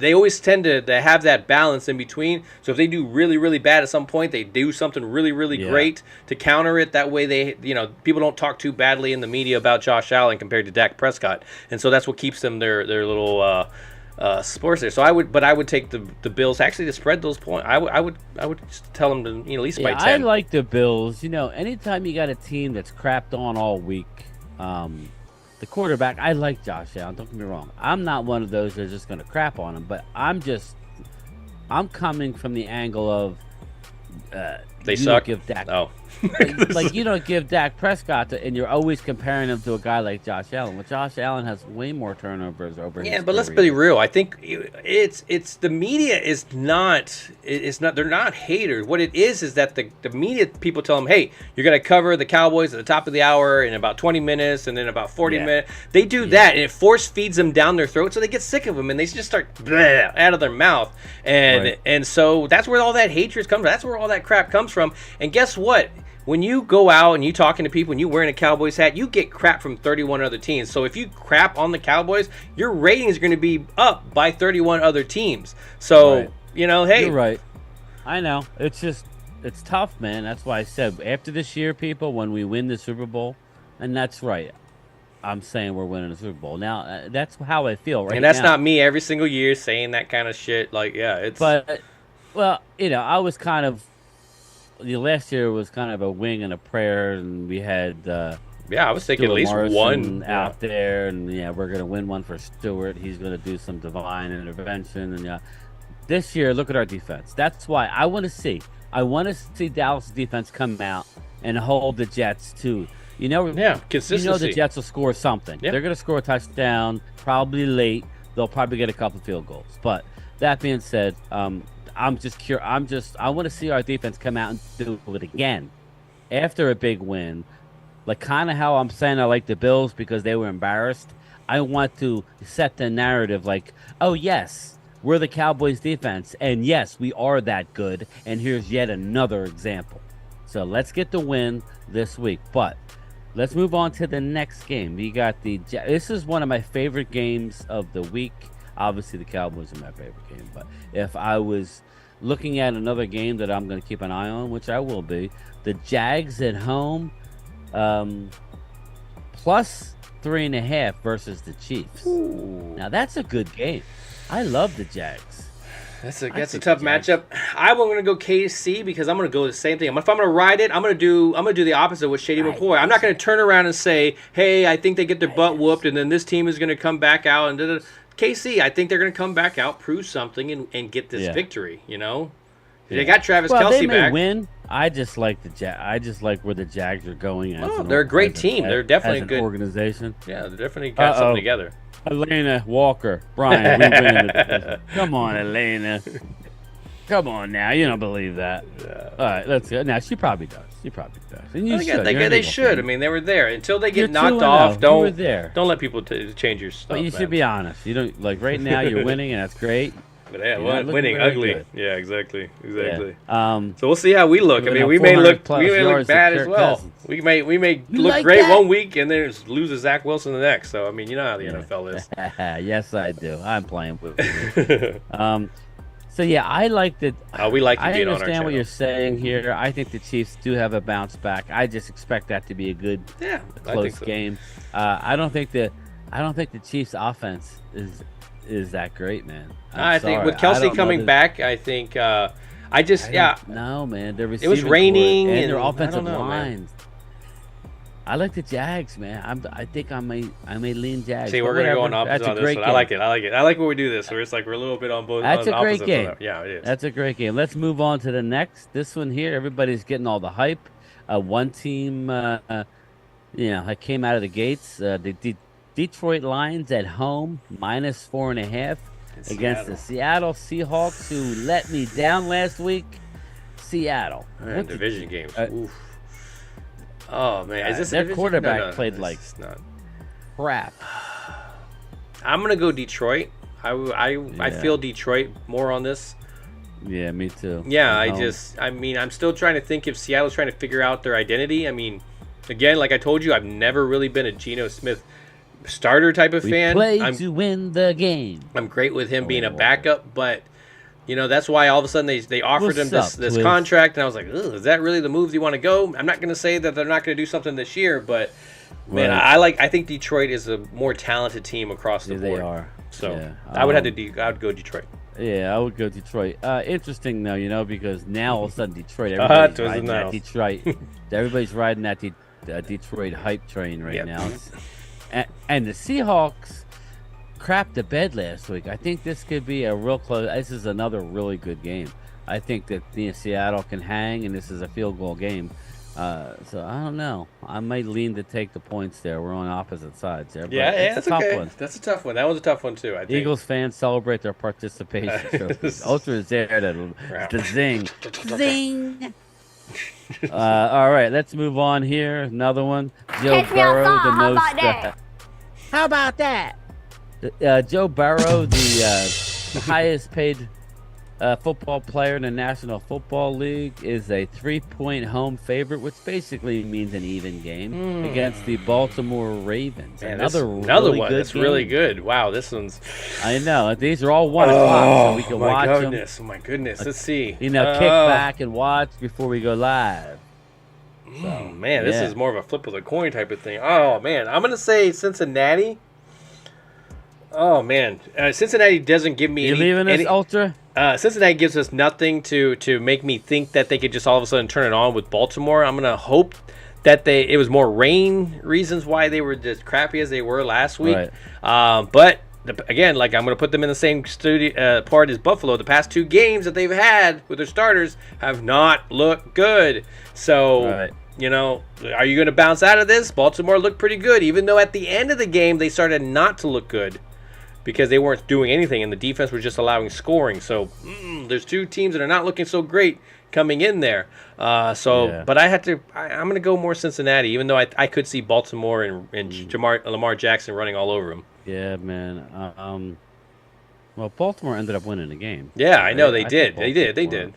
they always tend to have that balance in between. So if they do really, really bad at some point, they do something really, really great to counter it. That way people don't talk too badly in the media about Josh Allen compared to Dak Prescott. And so that's what keeps them their little sports there. So I would take the Bills actually to spread those points. I would just tell them to at least by 10. I like the Bills. Anytime you got a team that's crapped on all week, the quarterback, I like Josh Allen. Don't get me wrong. I'm not one of those that's just going to crap on him, but I'm coming from the angle of they suck. Give Dak, oh. like you don't give Dak Prescott and you're always comparing him to a guy like Josh Allen. Well, Josh Allen has way more turnovers over. Yeah, but let's be real. I think it's the media is not. It's not. They're not haters. What it is that the media people tell them, hey, you're going to cover the Cowboys at the top of the hour in about 20 minutes, and then about 40 minutes. They do that, and it force feeds them down their throat, so they get sick of them, and they just start out of their mouth, and so that's where all that hatred comes from. That's where all that crap comes from. And guess what? When you go out and you talking to people and you wearing a Cowboys hat, you get crap from 31 other teams. So if you crap on the Cowboys, your ratings are going to be up by 31 other teams. So, hey. You're right. I know. It's tough, man. That's why I said after this year, people, when we win the Super Bowl, and that's right. I'm saying we're winning the Super Bowl. Now, that's how I feel right now. And that's not me every single year saying that kind of shit. Like, yeah, it's... But, well, I was kind of... The last year was kind of a wing and a prayer, and we had I was thinking at least Morrison one out there, and we're gonna win one for Stewart. He's gonna do some divine intervention, and this year, look at our defense. That's why I want to see Dallas defense come out and hold the Jets too. Consistency. The Jets will score something. They're gonna score a touchdown, probably late. They'll probably get a couple field goals. But that being said, I'm just curious. I want to see our defense come out and do it again after a big win. Like kind of how I'm saying I like the Bills because they were embarrassed. I want to set the narrative like, oh, yes, we're the Cowboys defense. And yes, we are that good. And here's yet another example. So let's get the win this week. But let's move on to the next game. We got this is one of my favorite games of the week. Obviously, the Cowboys are my favorite game. But if I was looking at another game that I'm going to keep an eye on, which I will be, the Jags at home, plus 3.5 versus the Chiefs. Ooh. Now, that's a good game. I love the Jags. That's a tough matchup. I'm going to go KC because I'm going to go the same thing. If I'm going to ride it, I'm going to do the opposite with Shady McCoy. I'm not going to turn around and say, hey, I think they get their butt whooped, and then this team is going to come back out and da-da. KC, I think they're going to come back out, prove something, and get this victory. They got Travis Kelce they may back. Win. I just like I just like where the Jags are going. They're a great team. They're definitely a good organization. Yeah, they're definitely got something together. Elena Walker, Bryan, we win. Come on, Elena. Come on now, you don't believe that. Yeah. All right, let's go. Now she probably does. And you should. They should. I mean, they were there until they get knocked off. Don't let people change your stuff. But you should be honest. You don't like right now. You're winning, and that's great. But winning ugly. Good. Yeah, exactly. Yeah. So we'll see how we look. I mean, we may look bad as well. Cousins. We may look great one week and then lose to Zach Wilson the next. So I mean, you know how the NFL is. Yes, I do. I'm playing with you. So yeah, I like that. We like to I get on our understand what channel. you're saying here. I think the Chiefs do have a bounce back. I just expect that to be a good, close game. I don't think the Chiefs' offense is that great, man. I think with Kelce coming back, I think no, man. It was raining and their offensive lines. I like the Jags, man. I think I may lean Jags. See, we're going to go on opposite on this one. I like it. I like when we do this, where it's like we're a little bit on both. That's a great game. Yeah, it is. That's a great game. Let's move on to the next. This one here, everybody's getting all the hype. One team, I came out of the gates. The Detroit Lions at home, minus 4.5 against the Seattle Seahawks, who let me down last week. Seattle. Division games. Oof. Oh man, is this their quarterback played like crap? I'm gonna go Detroit. I feel Detroit more on this. Yeah, me too. Yeah, I'm still trying to think if Seattle's trying to figure out their identity. I mean, again, like I told you, I've never really been a Geno Smith starter type of We fan. play to win the game. I'm great with him being a backup, but that's why all of a sudden they offered him this Twiz? contract, and I was like, ugh, is that really the moves you want to go? I'm not going to say that they're not going to do something this year, but man, Right. I think Detroit is a more talented team across the Yeah, board. they are. So Yeah. I would I would go Detroit. Yeah, I would go Detroit. Interesting though, because now all of a sudden Detroit, Twiz everybody's and riding that Nels. Detroit. Everybody's riding that Detroit hype train right Yep. now. And the Seahawks crapped the bed last week. I think this could be a real close. This is another really good game. I think that Seattle can hang, and this is a field goal game. So I don't know. I might lean to take the points there. We're on opposite sides there. But it's that's a tough okay. one. That's a tough one. That was a tough one too. I think. Eagles fans celebrate their participation trophies. Ultra is there to zing. Zing. All right, let's move on here. Another one. Joe Catch me outside. Burrow, the How most. about that? How about that? Joe Burrow, the highest paid football player in the National Football League, is a 3-point home favorite, which basically means an even game against the Baltimore Ravens. Man, another one good that's game. really good. Wow, this one's. I know. These are all 1 o'clock, so we can watch them. Oh my goodness. Let's see. Kick back and watch before we go live. Man, this Yeah. is more of a flip of the coin type of thing. Oh man, I'm gonna say Cincinnati. Oh man, Cincinnati doesn't give me You any. leaving us, Ultra? Cincinnati gives us nothing to make me think that they could just all of a sudden turn it on with Baltimore. I'm gonna hope that it was more rain reasons why they were as crappy as they were last week. Right. But again, like I'm gonna put them in the same part as Buffalo. The past 2 games that they've had with their starters have not looked good. So. Right. Are you going to bounce out of this? Baltimore looked pretty good, even though at the end of the game they started not to look good because they weren't doing anything and the defense was just allowing scoring. So there's 2 teams that are not looking so great coming in there. But I'm going to go more Cincinnati, even though I could see Baltimore and Lamar Jackson running all over them. Yeah, man. Well, Baltimore ended up winning the game. Yeah, I know they I did. think They did.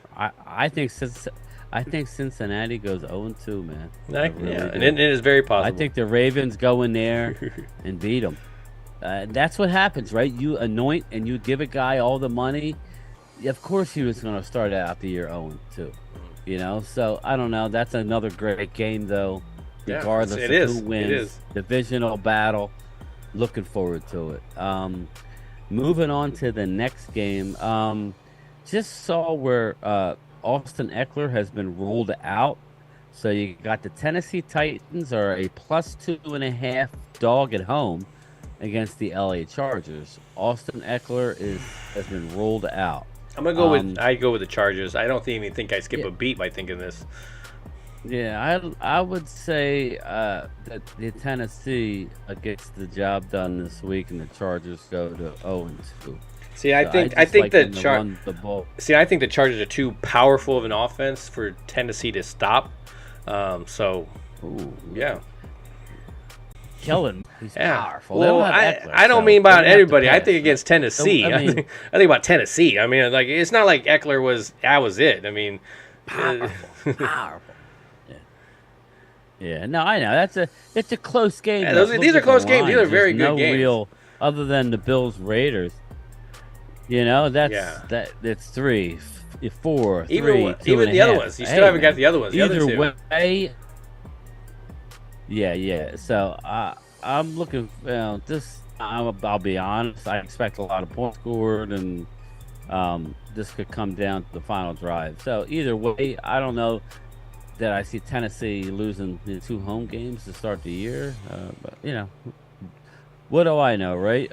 I think Cincinnati goes 0-2, man. And it is very possible. I think the Ravens go in there and beat them. That's what happens, right? You anoint and you give a guy all the money. Of course, he was going to start out the year 0-2. So I don't know. That's another great game, though. Regardless of who wins, it is. divisional battle. Looking forward to it. Moving on to the next game. Just saw where Austin Eckler has been ruled out. So you got the Tennessee Titans are a +2.5 dog at home against the LA Chargers. Austin Eckler has been ruled out. I'm gonna go I go with the Chargers. I don't even think I skip a beat by thinking this. Yeah, I would say that the Tennessee gets the job done this week, and the Chargers go to 0-2. See, I think the Chargers are too powerful of an offense for Tennessee to stop. Yeah. Kellen, he's powerful. Well, I don't mean about everybody. I think against Tennessee. I think about Tennessee. I mean, like it's not like Eckler was it. I mean, powerful. Yeah. No, I know it's a close game. Yeah, these are close games. These are very good games. Real, other than the Bills Raiders. That's 3, 4, 3, even 2.5. the other ones. You still haven't got the other ones. Either way. Yeah. So I'm looking. I'll be honest. I expect a lot of points scored, and this could come down to the final drive. So either way, I don't know that I see Tennessee losing the 2 home games to start the year. But what do I know, right?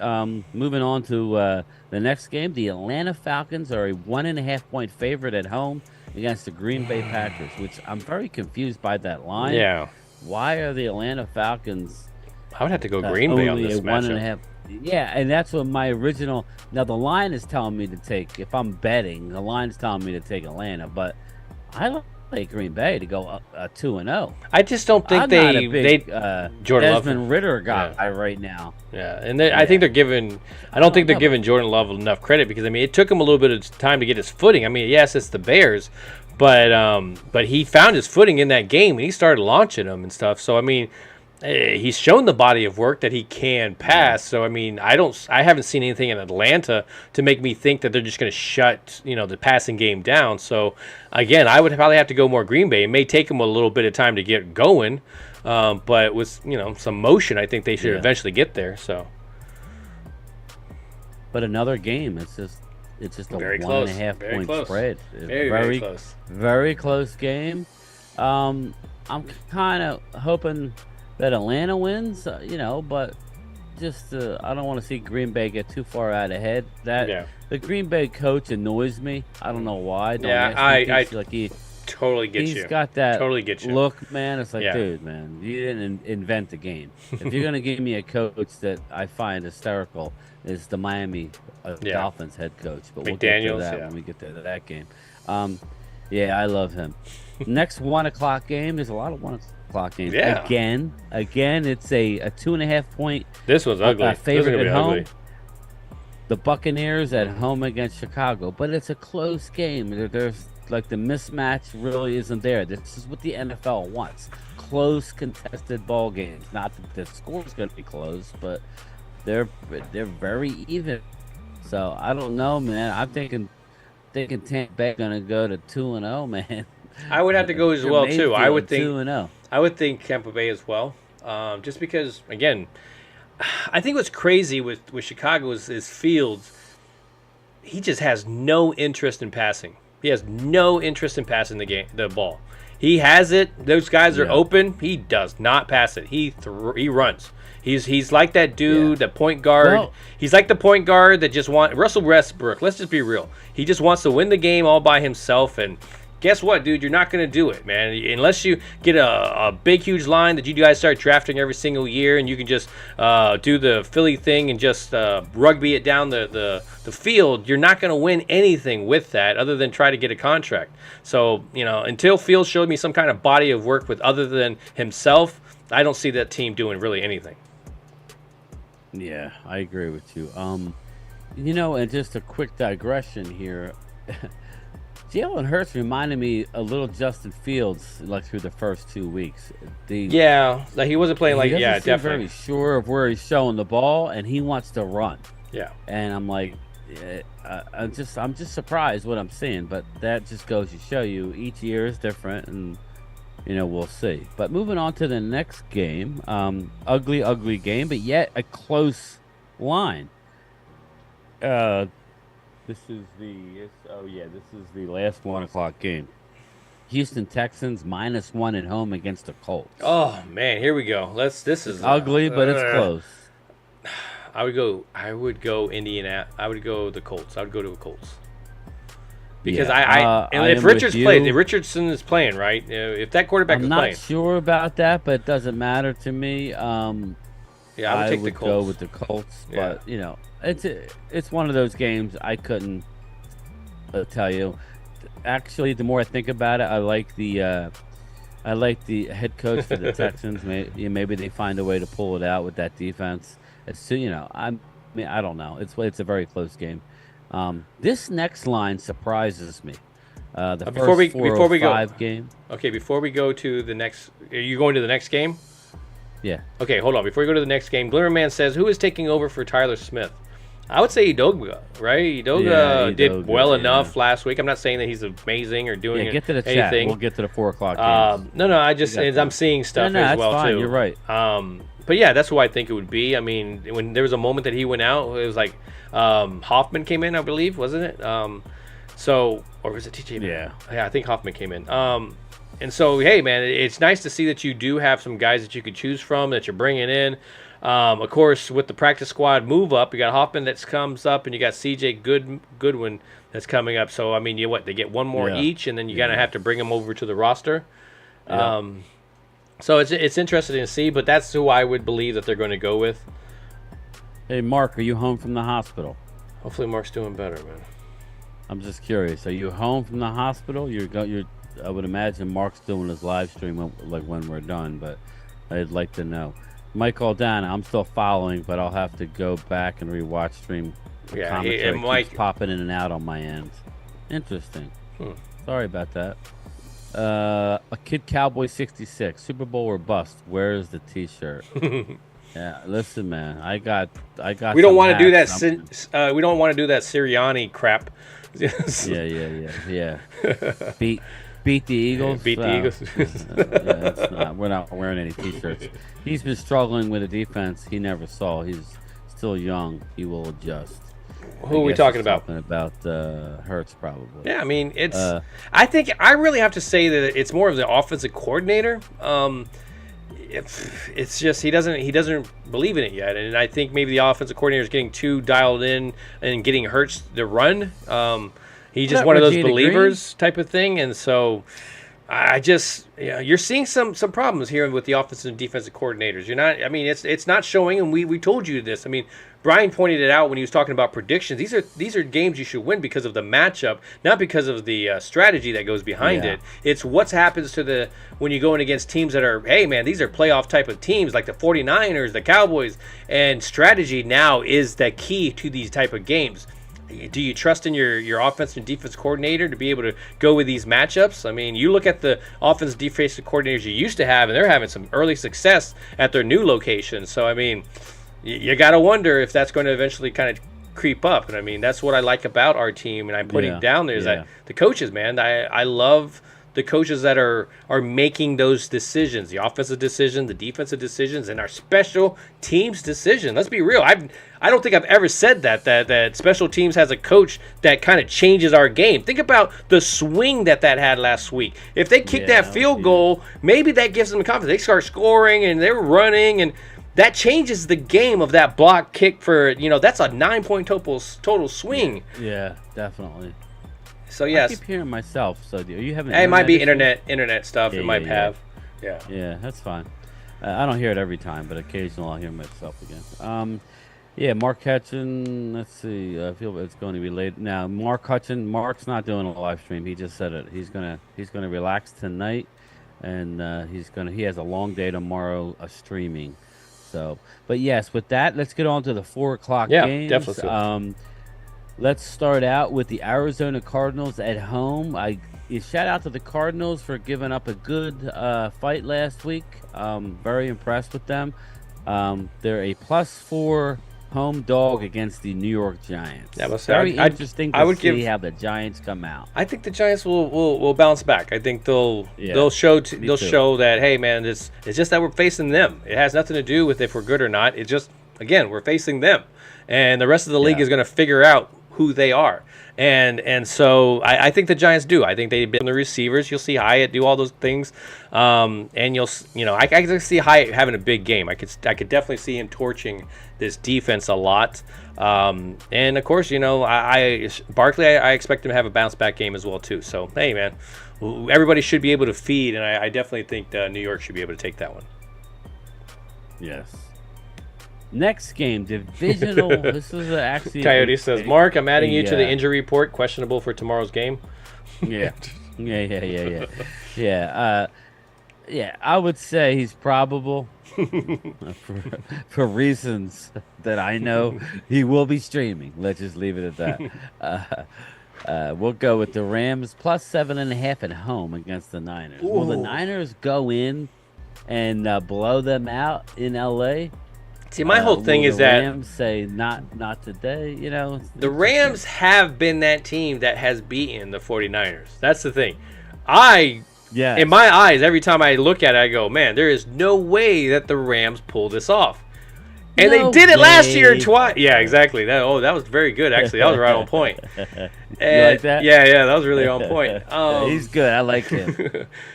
Moving on to the next game, the Atlanta Falcons are a 1.5-point favorite at home against the Green Bay Packers, which I'm very confused by that line. Yeah. Why are the Atlanta Falcons? I would have to go Green Bay on this matchup. 1.5. Yeah, and that's what my original. Now the line is telling me to take. If I'm betting, the line is telling me to take Atlanta, but I like Green Bay to go 2-0. I just don't think I'm not a big, Jordan Desmond Love Ritter guy right now. Yeah, and I think they're giving. I don't think they're giving Jordan Love enough credit because it took him a little bit of time to get his footing. I mean, yes, it's the Bears, but he found his footing in that game and he started launching them and stuff. So I mean, he's shown the body of work that he can pass. So I mean, I haven't seen anything in Atlanta to make me think that they're just going to shut the passing game down. So again, I would probably have to go more Green Bay. It may take them a little bit of time to get going, but with some motion, I think they should eventually get there. So, but another game, it's just a very 1.5 point close. spread. Very close. Very close game. I'm kind of hoping that Atlanta wins, but just I don't want to see Green Bay get too far out ahead. The Green Bay coach annoys me. I don't know why. I totally get you. He's got that totally get you. look, man. It's like, dude, man, you didn't invent the game. If you're gonna give me a coach that I find hysterical, is the Miami Dolphins head coach. But we'll get to that when we get to that game. I love him. Next 1 o'clock game. There's a lot of 1 o'clock games. Yeah. Again, it's a 2.5 point. This was ugly. Favorite at home. Ugly. The Buccaneers at home against Chicago, but it's a close game. There's like the mismatch really isn't there. This is what the NFL wants: close, contested ball games. Not that the score's going to be close, but they're very even. So I don't know, man. I'm thinking Tampa Bay going to go to 2-0, man. I would have to go as well too. I would think 2-0. I would think Tampa Bay as well, just because again, I think what's crazy with Chicago is Fields. He just has no interest in passing. He has no interest in passing the ball. He has it. Those guys are open. He does not pass it. He runs. He's like that dude, the point guard. Well, he's like the point guard that just Russell Westbrook. Let's just be real. He just wants to win the game all by himself. And guess what, dude? You're not going to do it, man. Unless you get a big, huge line that you guys start drafting every single year, and you can just do the Philly thing and just rugby it down the field. You're not going to win anything with that, other than try to get a contract. So until Fields showed me some kind of body of work with other than himself, I don't see that team doing really anything. Yeah, I agree with you. And just a quick digression here. Jalen Hurts reminded me a little Justin Fields, like through the first 2 weeks. Like he wasn't playing he definitely very sure of where he's showing the ball, and he wants to run. Yeah, and I'm like, I'm just surprised what I'm seeing, but that just goes to show you each year is different, and we'll see. But moving on to the next game, ugly game, but yet a close line. This is the last 1 o'clock game. Houston Texans -1 at home against the Colts. Oh man, here we go. This is ugly, but it's close. I would go Indiana. I would go the Colts. I would go to the Colts. Because if Richardson is playing, right? If that quarterback is playing. I'm not sure about that, but it doesn't matter to me. I would take the Colts. Go with the Colts, but it's one of those games I couldn't tell you. Actually, the more I think about it, I like the head coach for the Texans. Maybe they find a way to pull it out with that defense. I don't know. It's a very close game. This next line surprises me. Before we go game. Okay, before we go to the next, are you going to the next game? Yeah. Okay, hold on. Before we go to the next game, Glimmerman says, who is taking over for Tyler Smith? I would say Udoka, right? Udoka did well enough last week. I'm not saying that he's amazing or doing get to the anything. Chat. We'll get to the 4 o'clock games. No, I'm seeing stuff as well, fine. too. You're right. But yeah, that's who I think it would be. I mean, when there was a moment that he went out, it was like Hoffman came in, I believe, wasn't it? Or was it TJ? Yeah, I think Hoffman came in. And so, hey, man, it's nice to see that you do have some guys that you could choose from that you're bringing in. Of course, with the practice squad move up, you got Hoffman that comes up, and you got CJ Goodwin that's coming up. So, I mean, they get one more each, and then you gotta have to bring them over to the roster. Yeah. So it's interesting to see, but that's who I would believe that they're going to go with. Hey, Mark, are you home from the hospital? Hopefully, Mark's doing better, man. I'm just curious. Are you home from the hospital? I would imagine Mark's doing his live stream when we're done, but I'd like to know. Mike Aldana, I'm still following, but I'll have to go back and rewatch stream. Mike keeps popping in and out on my end. Interesting. Sorry about that. A Kid Cowboy 66, Super Bowl or bust. Where's the T-shirt? Yeah, listen, man. I got. We don't some want to do that. hats. We don't want to do that Sirianni crap. Yeah. Beat the Eagles. Beat the Eagles. It's not. We're not wearing any T-shirts. He's been struggling with a defense he never saw. He's still young. He will adjust. Who are we talking about? Talking about Hurts, probably. Yeah, I mean, it's. I think I really have to say that it's more of the offensive coordinator. It's just he doesn't believe in it yet, and I think maybe the offensive coordinator is getting too dialed in and getting Hurts to run. He's just one of those believers type of thing, and so I just you're seeing some problems here with the offensive and defensive coordinators. You're not. I mean, it's not showing, and we told you this. I mean, Bryan pointed it out when he was talking about predictions. These are games you should win because of the matchup, not because of the strategy that goes behind it. It's what happens to when you're going against teams that are, hey man, these are playoff type of teams like the 49ers, the Cowboys, and strategy now is the key to these type of games. Do you trust in your offense and defense coordinator to be able to go with these matchups? I mean, you look at the offense and defensive coordinators you used to have, and they're having some early success at their new locations. So, I mean, you got to wonder if that's going to eventually kind of creep up. And, I mean, that's what I like about our team, and I'm putting down there is that the coaches, man, I love the coaches that are making those decisions, the offensive decision, the defensive decisions, and our special teams decision. Let's be real. I don't think I've ever said that special teams has a coach that kind of changes our game. Think about the swing that had last week. If they kick that field goal, maybe that gives them confidence. They start scoring and they're running, and that changes the game of that block kick for, that's a 9-point total swing. Yeah, definitely. So yes, I keep hearing myself. So do you have an? It might be internet stuff. It might have. Yeah, that's fine. I don't hear it every time, but occasionally I'll hear myself again. Mark Hutchin. Let's see. I feel it's going to be late now. Mark Hutchin. Mark's not doing a live stream. He just said it. He's gonna relax tonight, and he has a long day tomorrow, streaming. So, but yes, with that, let's get on to the 4:00 games. Definitely. Let's start out with the Arizona Cardinals at home. Shout out to the Cardinals for giving up a good fight last week. Very impressed with them. They're a +4 home dog against the New York Giants. Very interesting to see how the Giants come out. I think the Giants will bounce back. I think they'll show that, hey man, it's just that we're facing them. It has nothing to do with if we're good or not. It's just, again, we're facing them, and the rest of the league is going to figure out who they are. And so I think the Giants do. I think they've been the receivers. You'll see Hyatt do all those things, and I can see Hyatt having a big game. I could definitely see him torching this defense a lot. And of course, Barkley, I expect him to have a bounce back game as well too. So hey, man, everybody should be able to feed, and I definitely think New York should be able to take that one. Yes. Next game, divisional. This is actually. Coyote says, "Mark, I'm adding you to the injury report. Questionable for tomorrow's game." Yeah. I would say he's probable for reasons that I know. He will be streaming. Let's just leave it at that. We'll go with the Rams +7.5 at home against the Niners. Ooh. Will the Niners go in and blow them out in LA? See, my whole thing is that Rams say not today. The Rams have been that team that has beaten the 49ers. That's the thing. In my eyes, every time I look at it, I go, man, there is no way that the Rams pull this off. And they did it last year twice. Yeah, exactly. That was very good, actually. That was right on point. You like that? Yeah, that was really on point. He's good. I like him.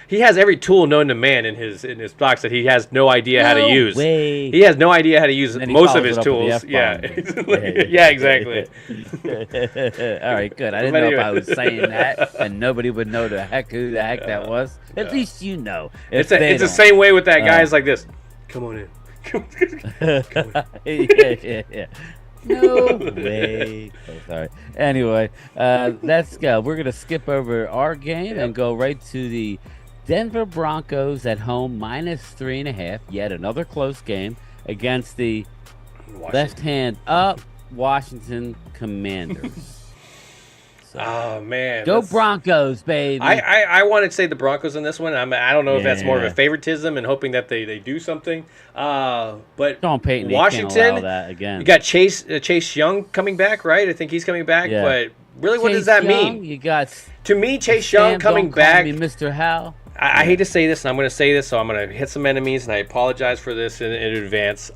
He has every tool known to man in his box that he has no idea how to use. Way. He has no idea how to use most of his tools. Yeah. Yeah, exactly. All right, good. I didn't know if I was saying that and nobody would know who the heck that was. At least you know. It's the same way with that guy. It's like this. Come on in. Yeah. No way. Oh, sorry. Anyway, let's go. We're going to skip over our game and go right to the Denver Broncos at home -3.5. Yet another close game against the left hand up Washington Commanders. So. Oh man, Go Broncos, baby! I want to say the Broncos in this one. I don't know if that's more of a favoritism and hoping that they do something. But Sean Payton, Washington, can't allow that again. You got Chase Young coming back, right? I think he's coming back. Yeah. But really, what does that mean? You got to me, Chase Young coming back. Mr. Hal. I hate to say this, and I'm going to say this, so I'm going to hit some enemies, and I apologize for this in advance.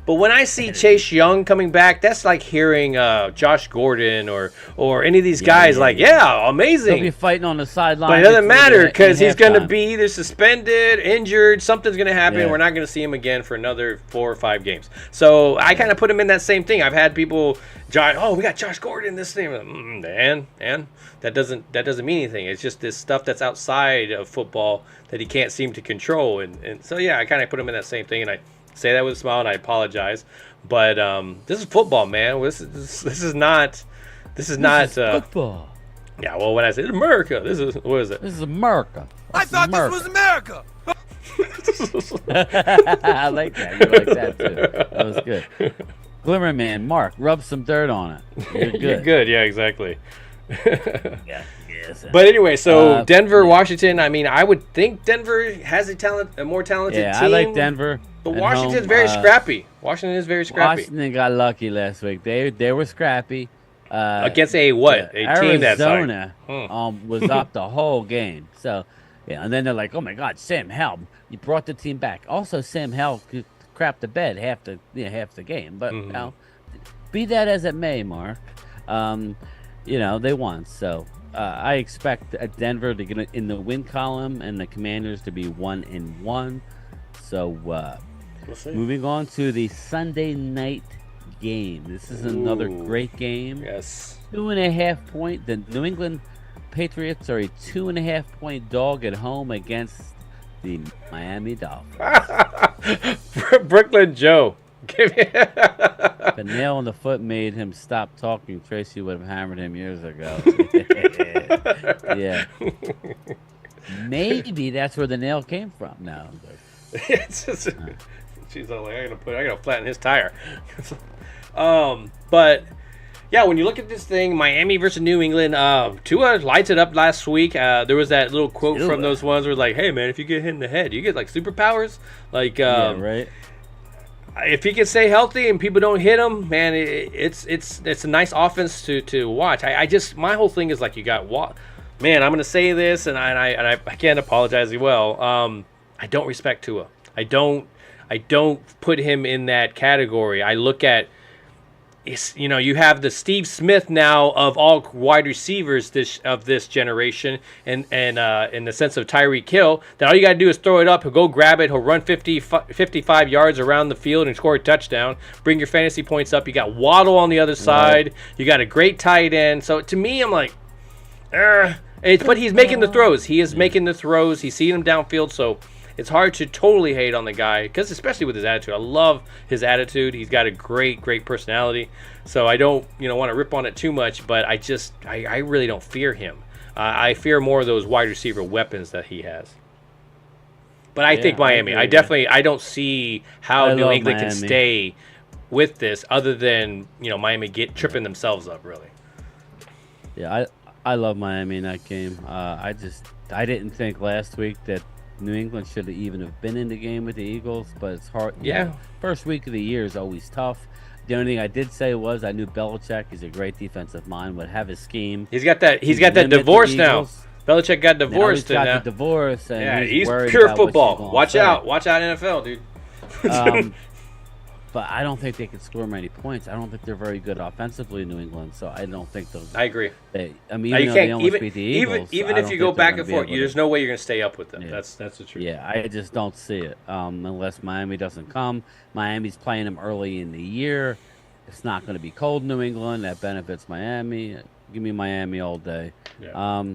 But when I see Chase Young coming back, that's like hearing Josh Gordon or any of these guys amazing. He'll be fighting on the sideline. But it doesn't matter because he's going to be either suspended, injured, something's going to happen. Yeah. We're not going to see him again for another 4 or 5 games. So I kind of put him in that same thing. I've had people, we got Josh Gordon, this thing. And that doesn't mean anything. It's just this stuff that's outside of football that he can't seem to control. And so, I kind of put him in that same thing, and I say that with a smile, and I apologize. But this is football, man. This is not football. Yeah, well, when I say America, what is it? This is America. I thought this was America. I like that. You like that too. That was good. Glimmer Man, Mark, rub some dirt on it. You're good. You're good. Yeah, exactly. Yeah. Yes. But anyway, so Denver, Washington. I mean, I would think Denver has a more talented team. I like Denver. But Washington's very scrappy. Washington is very scrappy. Washington got lucky last week. They were scrappy. Against a what? A team that's like Arizona was up the whole game. So, and then they're like, oh my God, Sam Howell, you brought the team back. Also, Sam Howell crapped the bed half the game. But be that as it may, Mark, they won. So I expect Denver to get in the win column and the Commanders to be 1-1. So we'll see. Moving on to the Sunday night game. This is another great game. Yes. 2.5 point. The New England Patriots are a 2.5 point dog at home against the Miami Dolphins. Brooklyn Joe. The nail on the foot made him stop talking. Tracy would have hammered him years ago. Yeah. Maybe that's where the nail came from. No. She's all like, I gotta flatten his tire. But yeah, when you look at this thing, Miami versus New England, Tua lights it up last week. There was that little quote from those ones where like, hey man, if you get hit in the head, you get like superpowers. Like, right. If he can stay healthy and people don't hit him, man, it's a nice offense to watch. I just, my whole thing is like, you got man, I'm gonna say this, and I can't apologize as well. I don't respect Tua. I don't put him in that category. I look at, you have the Steve Smith now of all wide receivers of this generation, and in the sense of Tyreek Hill, that all you got to do is throw it up, he'll go grab it, he'll run 55 yards around the field and score a touchdown, bring your fantasy points up. You got Waddle on the other side, you got a great tight end. So to me, I'm like, but he's making the throws. He is making the throws. He's seeing them downfield, so it's hard to totally hate on the guy, because especially with his attitude. I love his attitude. He's got a great personality. So I don't, want to rip on it too much, but I really don't fear him. I fear more of those wide receiver weapons that he has. But I think Miami. I don't see how New England can stay with this other than, Miami tripping themselves up, really. Yeah, I love Miami in that game. I didn't think last week that New England should have even have been in the game with the Eagles, but it's hard. First week of the year is always tough. The only thing I did say was I knew Belichick is a great defensive mind, would have his scheme. He's got that divorce now. Belichick got divorced. Now he's got the divorce, and he's pure football. Watch out, NFL, dude. But I don't think they can score many points. I don't think they're very good offensively in New England, so I don't think they'll. I agree. Even though they almost beat the Eagles, even if you go back and forth, there's no way you're going to stay up with them. Yeah. That's the truth. Yeah, I just don't see it unless Miami doesn't come. Miami's playing them early in the year. It's not going to be cold in New England. That benefits Miami. Give me Miami all day. Yeah.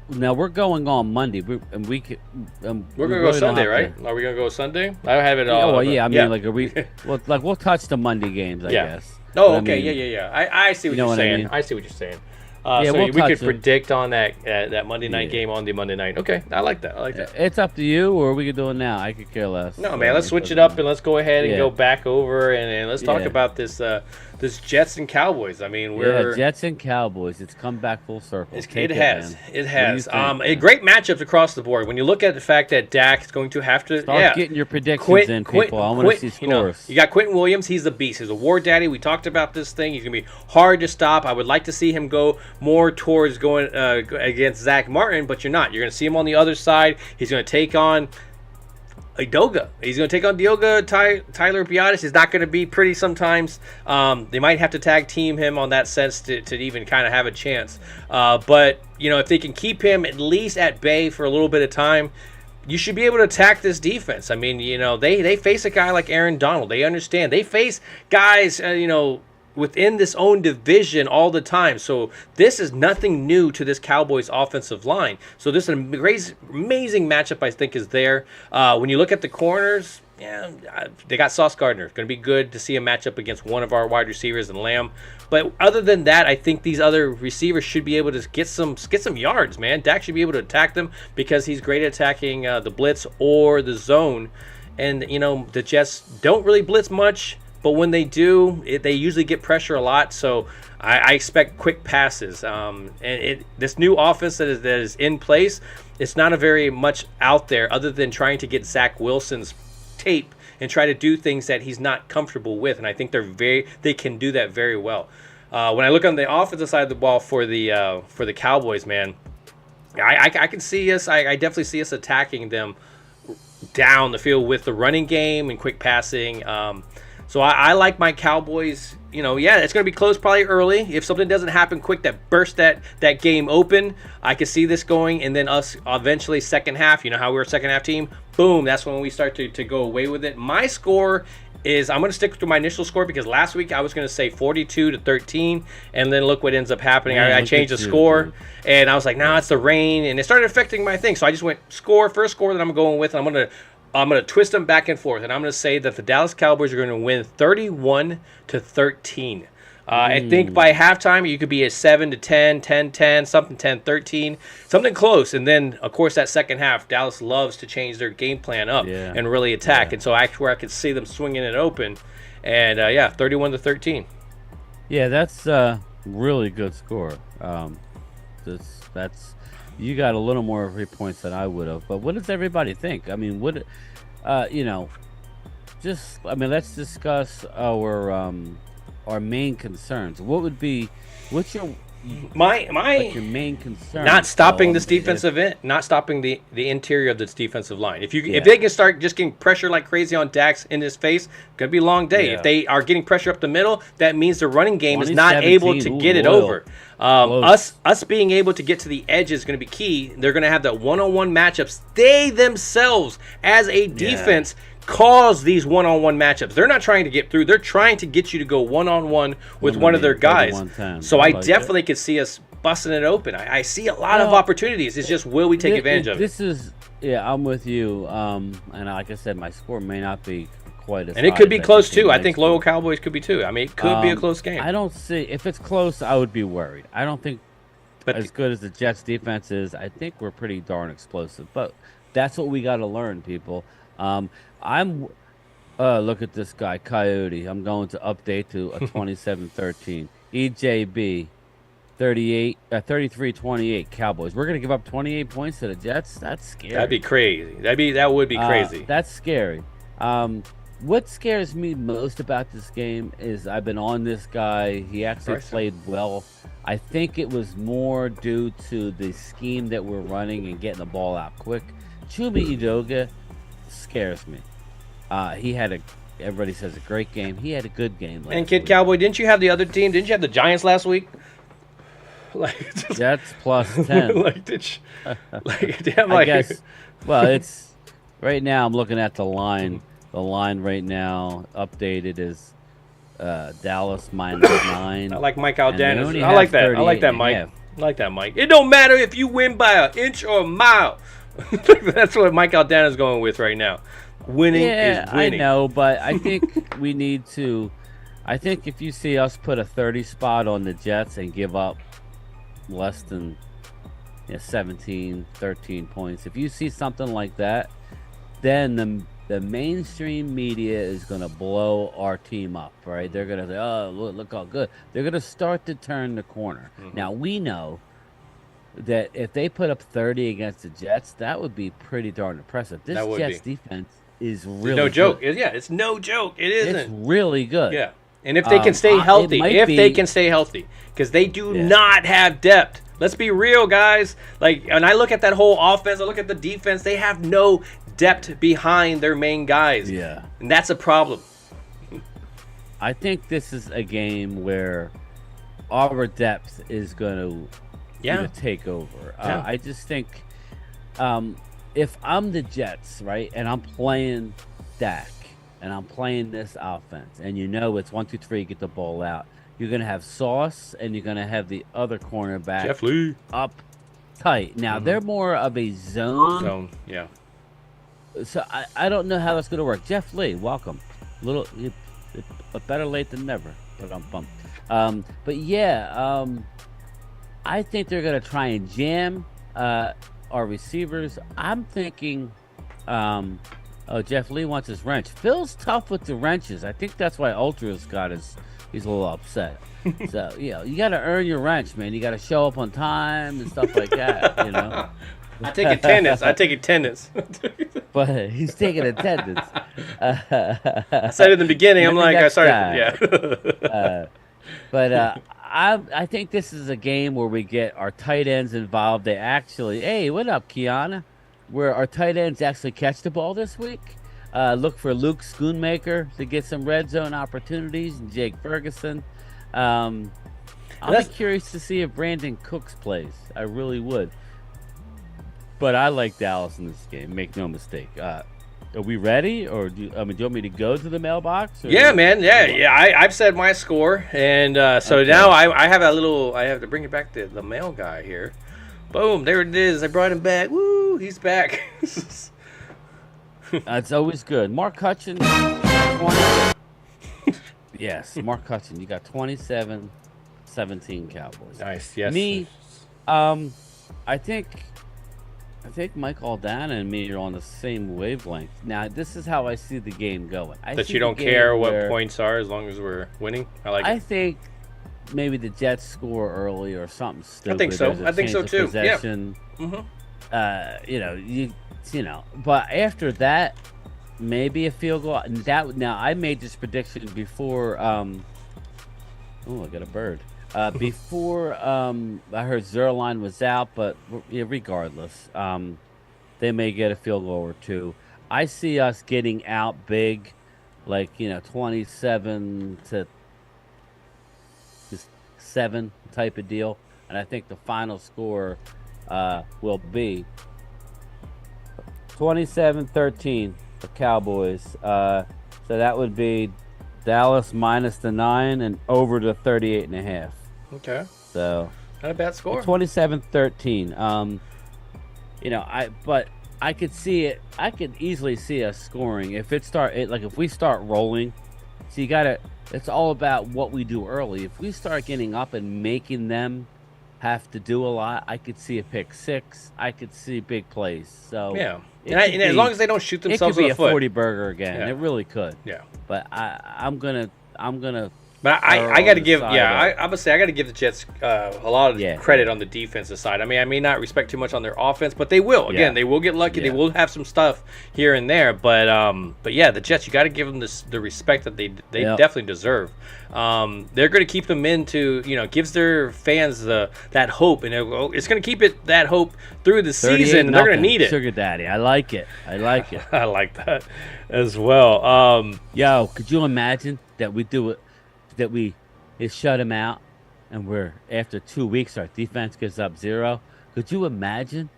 Now we're going on Monday. We're going to go Sunday, right? Are we going to go Sunday? I have it all. Oh, yeah. I mean, like, we'll touch the Monday games, I guess. Oh, okay. Yeah. I see what you're saying. I see what you're saying. Yeah, so we'll we touch could them. predict on that Monday night game on the Monday night. Okay, I like that. I like that. It's up to you, or we could do it now. I could care less. No, man, let's switch it up and let's go ahead and go back over and let's talk Yeah. about this Jets and Cowboys. I mean, we're Jets and Cowboys. It's come back full circle. it has. Man. It What has. do you think, Great matchups across the board. When you look at the fact that Dak is going to have to Start getting your predictions in, people. I want to see scores. You got Quentin Williams. He's the beast. He's a war daddy. We talked about this thing. He's going to be hard to stop. I would like to see him go more towards going against Zach Martin, but you're not. You're going to see him on the other side. He's going to take on Idoga. He's going to take on Diogo Tyler Biadasz. Is not going to be pretty sometimes. They might have to tag team him on that sense to even kind of have a chance. But, if they can keep him at least at bay for a little bit of time, you should be able to attack this defense. I mean, they face a guy like Aaron Donald. They understand. They face guys, within this own division all the time. So this is nothing new to this Cowboys offensive line. So this is an amazing matchup, I think, is there. When you look at the corners, they got Sauce Gardner. Going to be good to see a matchup against one of our wide receivers and Lamb. But other than that, I think these other receivers should be able to get some yards, man. Dak should be able to attack them because he's great at attacking the blitz or the zone. And, the Jets don't really blitz much. But when they do, they usually get pressure a lot. So I expect quick passes. This new offense that is in place, it's not a very much out there other than trying to get Zach Wilson's tape and try to do things that he's not comfortable with. And I think they can do that very well. When I look on the offensive side of the ball for the Cowboys, man, I can see us. I definitely see us attacking them down the field with the running game and quick passing. So I like my Cowboys. It's going to be close probably early. If something doesn't happen quick that bursts that game open, I can see this going. And then us eventually second half, how we're a second half team, boom, that's when we start to go away with it. My score is, I'm going to stick to my initial score because last week I was going to say 42-13. And then look what ends up happening. I changed the score. And I was like, it's the rain. And it started affecting my thing. So I just went first score that I'm going with. And I'm going to twist them back and forth, and I'm going to say that the Dallas Cowboys are going to win 31-13. I think by halftime, you could be a 7-10, 10-10, something 10-13, something close. And then, of course, that second half, Dallas loves to change their game plan up and really attack. And so where I could see them swinging it open. And, 31-13. Yeah, that's a really good score. That's you got a little more 3 points than I would have. But what does everybody think? I mean, let's discuss our main concerns. What's your main concern? Not stopping this defensive end, not stopping the interior of this defensive line. If they can start just getting pressure like crazy on Dax in his face, gonna be a long day. If they are getting pressure up the middle, that means the running game is not able to get it over. Us being able to get to the edge is going to be key. They're going to have that one-on-one matchups. They themselves, as a defense, cause these one-on-one matchups. They're not trying to get through. They're trying to get you to go one-on-one with one of their guys. So I definitely could see us busting it open. I see a lot of opportunities. It's just, will we take advantage of it? I'm with you. And like I said, my score may not be quite as high. And it could be close too. I think loyal Cowboys could be too. I mean, it could be a close game. I don't see, if it's close, I would be worried. I don't think as good as the Jets defense is, I think we're pretty darn explosive. But that's what we got to learn, people. Look at this guy, Coyote. I'm going to update to a 27-13. EJB 33-28 Cowboys. We're going to give up 28 points to the Jets? That's scary. That'd be crazy. That would be crazy. That's scary. What scares me most about this game is I've been on this guy. He actually played well. I think it was more due to the scheme that we're running and getting the ball out quick. Chuma Edoga scares me. Everybody says a great game. He had a good game last And Kid week. Cowboy, didn't you have the other team? Didn't you have the Giants last week? Jets plus 10. I guess. Well, it's right now. I'm looking at the line. The line right now updated is Dallas -9. I like Mike Aldanis. I like that. I like that, Mike. I like that, Mike. It don't matter if you win by an inch or a mile. That's what Mike Aldanis is going with right now. Winning is winning. I know, but I think we need to. I think if you see us put a 30 spot on the Jets and give up less than 17, 13 points. If you see something like that, then the mainstream media is going to blow our team up, right? They're going to say, oh, look how good. They're going to start to turn the corner. Now, we know that if they put up 30 against the Jets, that would be pretty darn impressive. This Jets defense is really no joke. good. Yeah, it's no joke. It isn't. It's really good. Yeah. And if they can stay healthy, because they do not have depth. Let's be real, guys. Like, when I look at that whole offense, I look at the defense, they have no depth behind their main guys. Yeah. And that's a problem. I think this is a game where our depth is going to take over. I just think if I'm the Jets, right, and I'm playing Dak, and I'm playing this offense, and it's 1, 2, 3, get the ball out. You're going to have Sauce, and you're going to have the other cornerback Jeff Lee up tight. Now, they're more of a zone. Yeah. So I don't know how that's going to work. Jeff Lee, welcome. Better late than never. But I'm bummed. But yeah, I think they're going to try and jam our receivers. I'm thinking, Jeff Lee wants his wrench. Phil's tough with the wrenches. I think that's why Ultra's he's a little upset. So, you got to earn your wrench, man. You got to show up on time and stuff like that, I take attendance. But he's taking attendance. I said in the beginning, I started. But I think this is a game where we get our tight ends involved. They actually, hey, what up, Kiana? Where our tight ends actually catch the ball this week. Look for Luke Schoonmaker to get some red zone opportunities, and Jake Ferguson. I'll be curious to see if Brandon Cooks plays. I really would. But I like Dallas in this game. Make no mistake. Are we ready, or do you want me to go to the mailbox? Or? Yeah, man. Yeah. I've said my score, and now I have I have to bring it back to the mail guy here. Boom, there it is. I brought him back. Woo, he's back. It's always good. Mark Hutchins. Yes, Mark Hutchins. You got 27-17 Cowboys. Nice. Yes. Me, I think Mike Aldana and me are on the same wavelength. Now, this is how I see the game going. That you don't care what points are as long as we're winning? I think maybe the Jets score early or something stupid. I think so too. Possession. Yeah. But after that, maybe a field goal. Now, I made this prediction before. I got a bird. Before I heard Zerline was out, but regardless, they may get a field goal or two. I see us getting out big, 27-7 type of deal, and I think the final score will be 27-13 for Cowboys. So that would be Dallas minus the 9 and over to 38.5. Okay. So not a bad score. 27-13. But I could see it. I could easily see us scoring if if we start rolling. So it's all about what we do early. If we start getting up and making them have to do a lot, I could see a pick six. I could see big plays. So yeah, and as long as they don't shoot themselves in the foot, it could be a 40-burger again. Yeah. It really could. Yeah. But I'm gonna. But I got to give, I would say I got to give the Jets a lot of credit on the defensive side. I mean, I may not respect too much on their offense, but they will. Again, they will get lucky. They will have some stuff here and there. But yeah, the Jets, you got to give them the respect that they definitely deserve. They're going to keep them into, gives their fans that hope, and it's going to keep that hope through the season. And they're going to need it. Sugar Daddy, I like it. I like that as well. Yo, could you imagine that we do it? That we shut him out, and after 2 weeks our defense gives up 0. Could you imagine?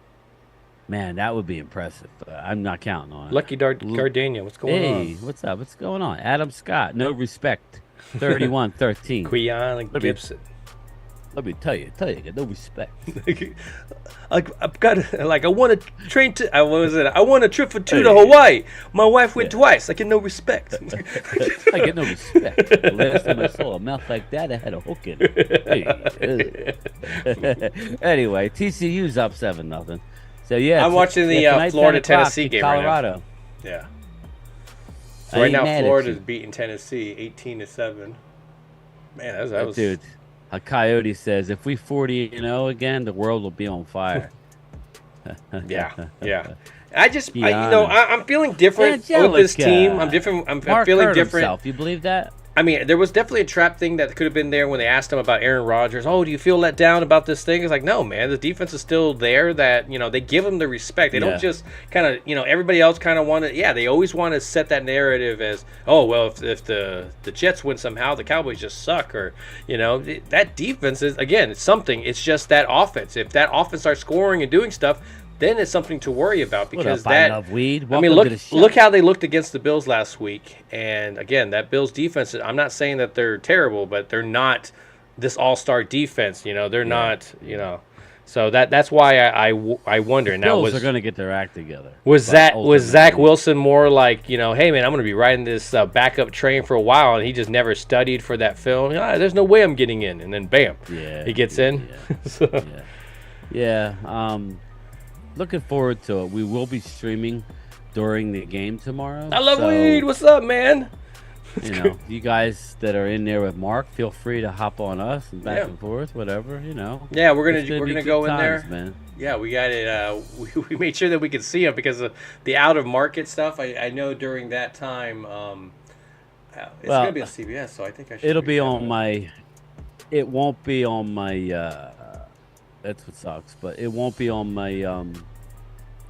Man, that would be impressive. I'm not counting on it. Lucky Gardania, what's going on? Hey, what's up? What's going on? Adam Scott, no respect. 31-13. Quiana Gibson. Let me tell you, I got no respect. I've got I want a train to. I want a trip for two to Hawaii. My wife went twice. I get no respect. I get no respect. The last time I saw a mouth like that, I had a hook in it. Hey, anyway, TCU's up 7-0. So yeah, I'm watching the tonight, Florida 10 o'clock Tennessee in game Colorado. right now. Yeah. So I right ain't now, mad at Florida's you. beating Tennessee 18-7. Man, that was Dude. A coyote says, if we 40-0 again, the world will be on fire. Yeah. I'm feeling different with Angelica. this team. I'm different. I'm Mark feeling hurt different. himself. You believe that? I mean, there was definitely a trap thing that could have been there when they asked him about Arron Rodgers. Oh, do you feel let down about this thing? It's like, no, man. The defense is still there. That they give him the respect. They don't just kind of everybody else kind of want to. Yeah, they always want to set that narrative as, oh well, if the Jets win somehow, the Cowboys just suck, or that defense is, again, it's something. It's just that offense. If that offense starts scoring and doing stuff, then it's something to worry about, because I love weed. I mean, look how they looked against the Bills last week. And again, that Bills defense, I'm not saying that they're terrible, but they're not this all-star defense. They're not. So that's why I wonder. The now Bills are going to get their act together. Was Zach Wilson more like, hey man, I'm going to be riding this backup train for a while, and he just never studied for that film? There's no way I'm getting in, and then bam, he gets in. Looking forward to it. We will be streaming during the game tomorrow. I love weed. What's up, man? You guys that are in there with Mark, feel free to hop on us and back and forth, whatever. Yeah, we're gonna go in there, man. Yeah, we got it. We made sure that we could see them because of the out of market stuff. I know during that time, it's gonna be on CBS, so I think I should. It'll be on my. It won't be on my. That's what sucks, but it won't be on my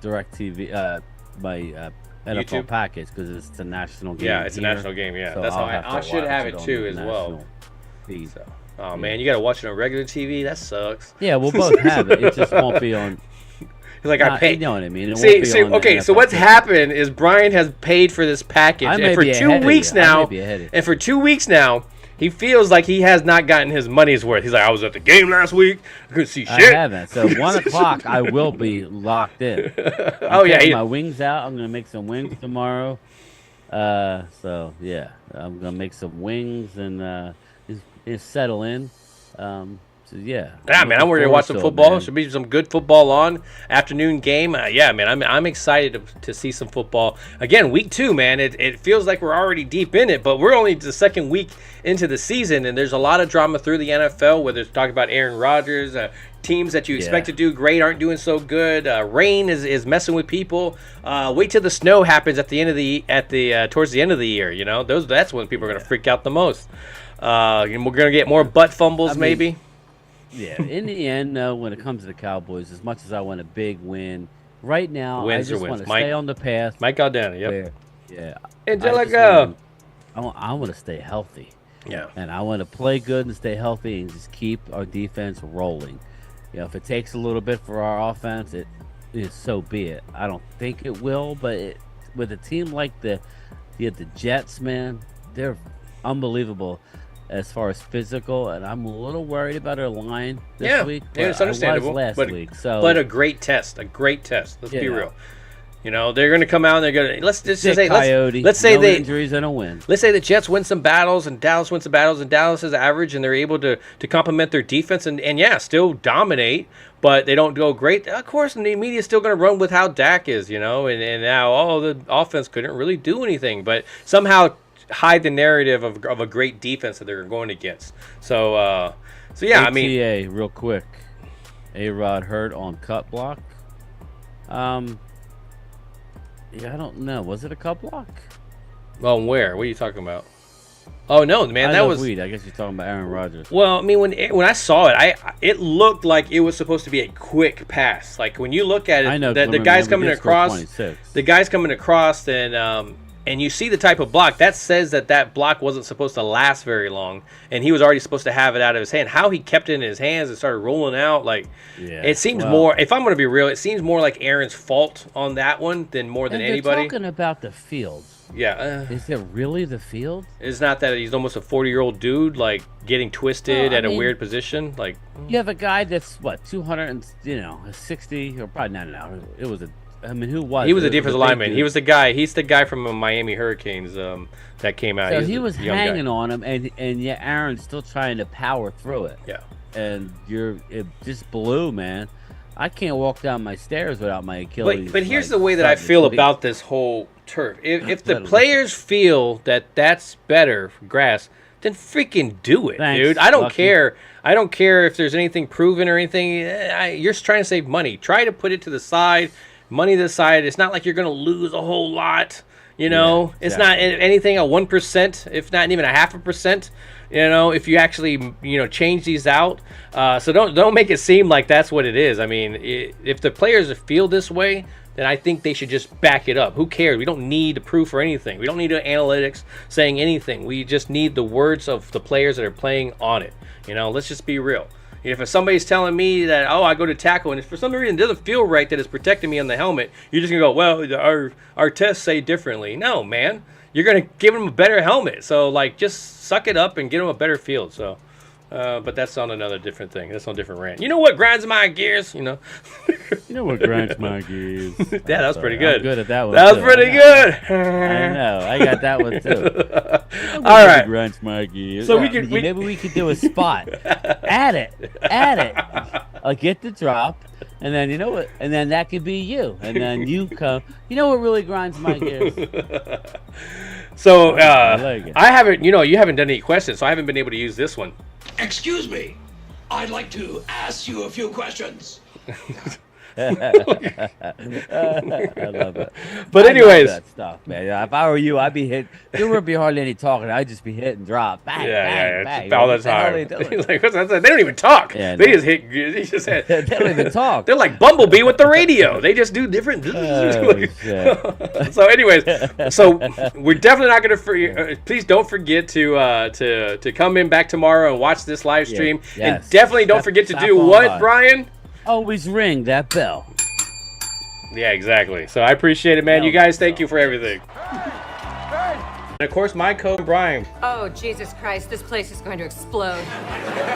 Direct TV, my NFL YouTube? package, because it's the national game. Yeah, it's a national game. Yeah, so that's how I should have it too as well. So, oh man, you gotta watch it on regular TV. That sucks. yeah, we'll both have it. It just won't be on. Like I paid. You know what I mean? So what's happened is Bryan has paid for this package, and for 2 weeks now, he feels like he has not gotten his money's worth. He's like, I was at the game last week. I couldn't see shit. I haven't. So 1 o'clock, I will be locked in. My wings out. I'm gonna make some wings tomorrow. So yeah, I'm gonna make some wings and just settle in. So yeah. Yeah, man, I'm ready to watch some football. Should be some good football on. Afternoon game. Yeah, man, I'm excited to see some football. Again, week 2, man. It feels like we're already deep in it, but we're only the second week into the season, and there's a lot of drama through the NFL. Whether it's talking about Arron Rodgers, teams that you expect to do great aren't doing so good. Rain is messing with people. Wait till the snow happens at the end of towards the end of the year. That's when people are gonna freak out the most. And we're gonna get more butt fumbles, maybe. Yeah, in the end, when it comes to the Cowboys, as much as I want a big win, right now I just want to stay on the path. Mike Aldana, yep. Angelica. I want to stay healthy. Yeah. And I want to play good and stay healthy and just keep our defense rolling. If it takes a little bit for our offense, so be it. I don't think it will, but with a team like the Jets, man, they're unbelievable as far as physical, and I'm a little worried about our line this week. Yeah, it's understandable. Last week, but a great test. Let's be real. They're going to come out and they're going to let's say injuries and a win. Let's say the Jets win some battles and Dallas wins some battles, and Dallas is average and they're able to complement their defense and still dominate, but they don't go great. Of course, the media is still going to run with how Dak is, and now the offense couldn't really do anything, but somehow hide the narrative of a great defense that they're going against. So yeah, ATA, I mean, real quick, A-Rod hurt on cut block. Yeah, I don't know. Was it a cut block? Well, where? What are you talking about? Oh no, man, that was weed. I guess you're talking about Arron Rodgers. Well, I mean, when I saw it, it looked like it was supposed to be a quick pass. Like when you look at it, I know the guy's coming across. The guy's coming across, and you see the type of block that says that block wasn't supposed to last very long, and he was already supposed to have it out of his hand. How he kept it in his hands and started rolling out, it seems more. If I'm going to be real, it seems more like Aaron's fault on that one than anybody. They're talking about the fields. Yeah. Is it really the field? It's not that he's almost a 40-year-old dude, like getting twisted Well, I at a mean- weird position. Like, You have a guy that's what 200 and 60 or probably not now. It was a. I mean, who was? he was a It defensive big lineman. dude. He was the guy. He's the guy from Miami Hurricanes that came out. So He's he a was young guy. hanging on him, and yet Aaron's still trying to power through it. Yeah. And it just blew, man. I can't walk down my stairs without my Achilles. But here's like, the way that I starting to feel bleed. about this whole turf. If the Literally. players feel that that's better for grass, then freaking do it, Thanks, dude. I don't Lucky. care. I don't care if there's anything proven or anything. You're just trying to save money. Try to put it to the side, money to the side. It's not like you're going to lose a whole lot. You know, Yeah, it's not exactly. anything a 1%, if not even a 0.5%. You know, if you actually change these out, so don't make it seem like that's what it is. I mean, if the players feel this way, then I think they should just back it up. Who cares? We don't need proof or anything. We don't need analytics saying anything. We just need the words of the players that are playing on it. Let's just be real. If somebody's telling me that, I go to tackle, and if for some reason it doesn't feel right that it's protecting me on the helmet, you're just going to go, well, our tests say differently. No, man. You're going to give them a better helmet. So, just suck it up and get them a better field. So, but that's on another different thing. That's on a different rant. You know what grinds my gears? You know what grinds my gears? Yeah, that was pretty good. I'm good at that one. That was too. pretty good. I know. I got that one too. All right. Grinds my gears. So Maybe we could do a spot. Add it. I'll get the drop. And then you know what? And then that could be you. And then you come. You know what really grinds my gears? So like it. I haven't, you haven't done any questions, so I haven't been able to use this one. Excuse me. I'd like to ask you a few questions. I love it. But I love anyways, that stuff, man. Yeah, if I were you, I'd be hit. There wouldn't be hardly any talking. I'd just be hit and drop. Bang, yeah, bang. it's all the What the hell time. are they doing? He's like, what's that? They don't even talk. Yeah, They no. just hit. They just hit. They don't even talk. They're like Bumblebee with the radio. They just do different. Oh, shit. So, anyways, we're definitely not going to. Please don't forget to come in back tomorrow and watch this live stream. Yes. And definitely don't forget to Stop do on what, by. Brian? Always ring that bell. Yeah, exactly. So I appreciate it, man. You guys, thank you for everything. And of course, my code, Brian. Oh, Jesus Christ, this place is going to explode.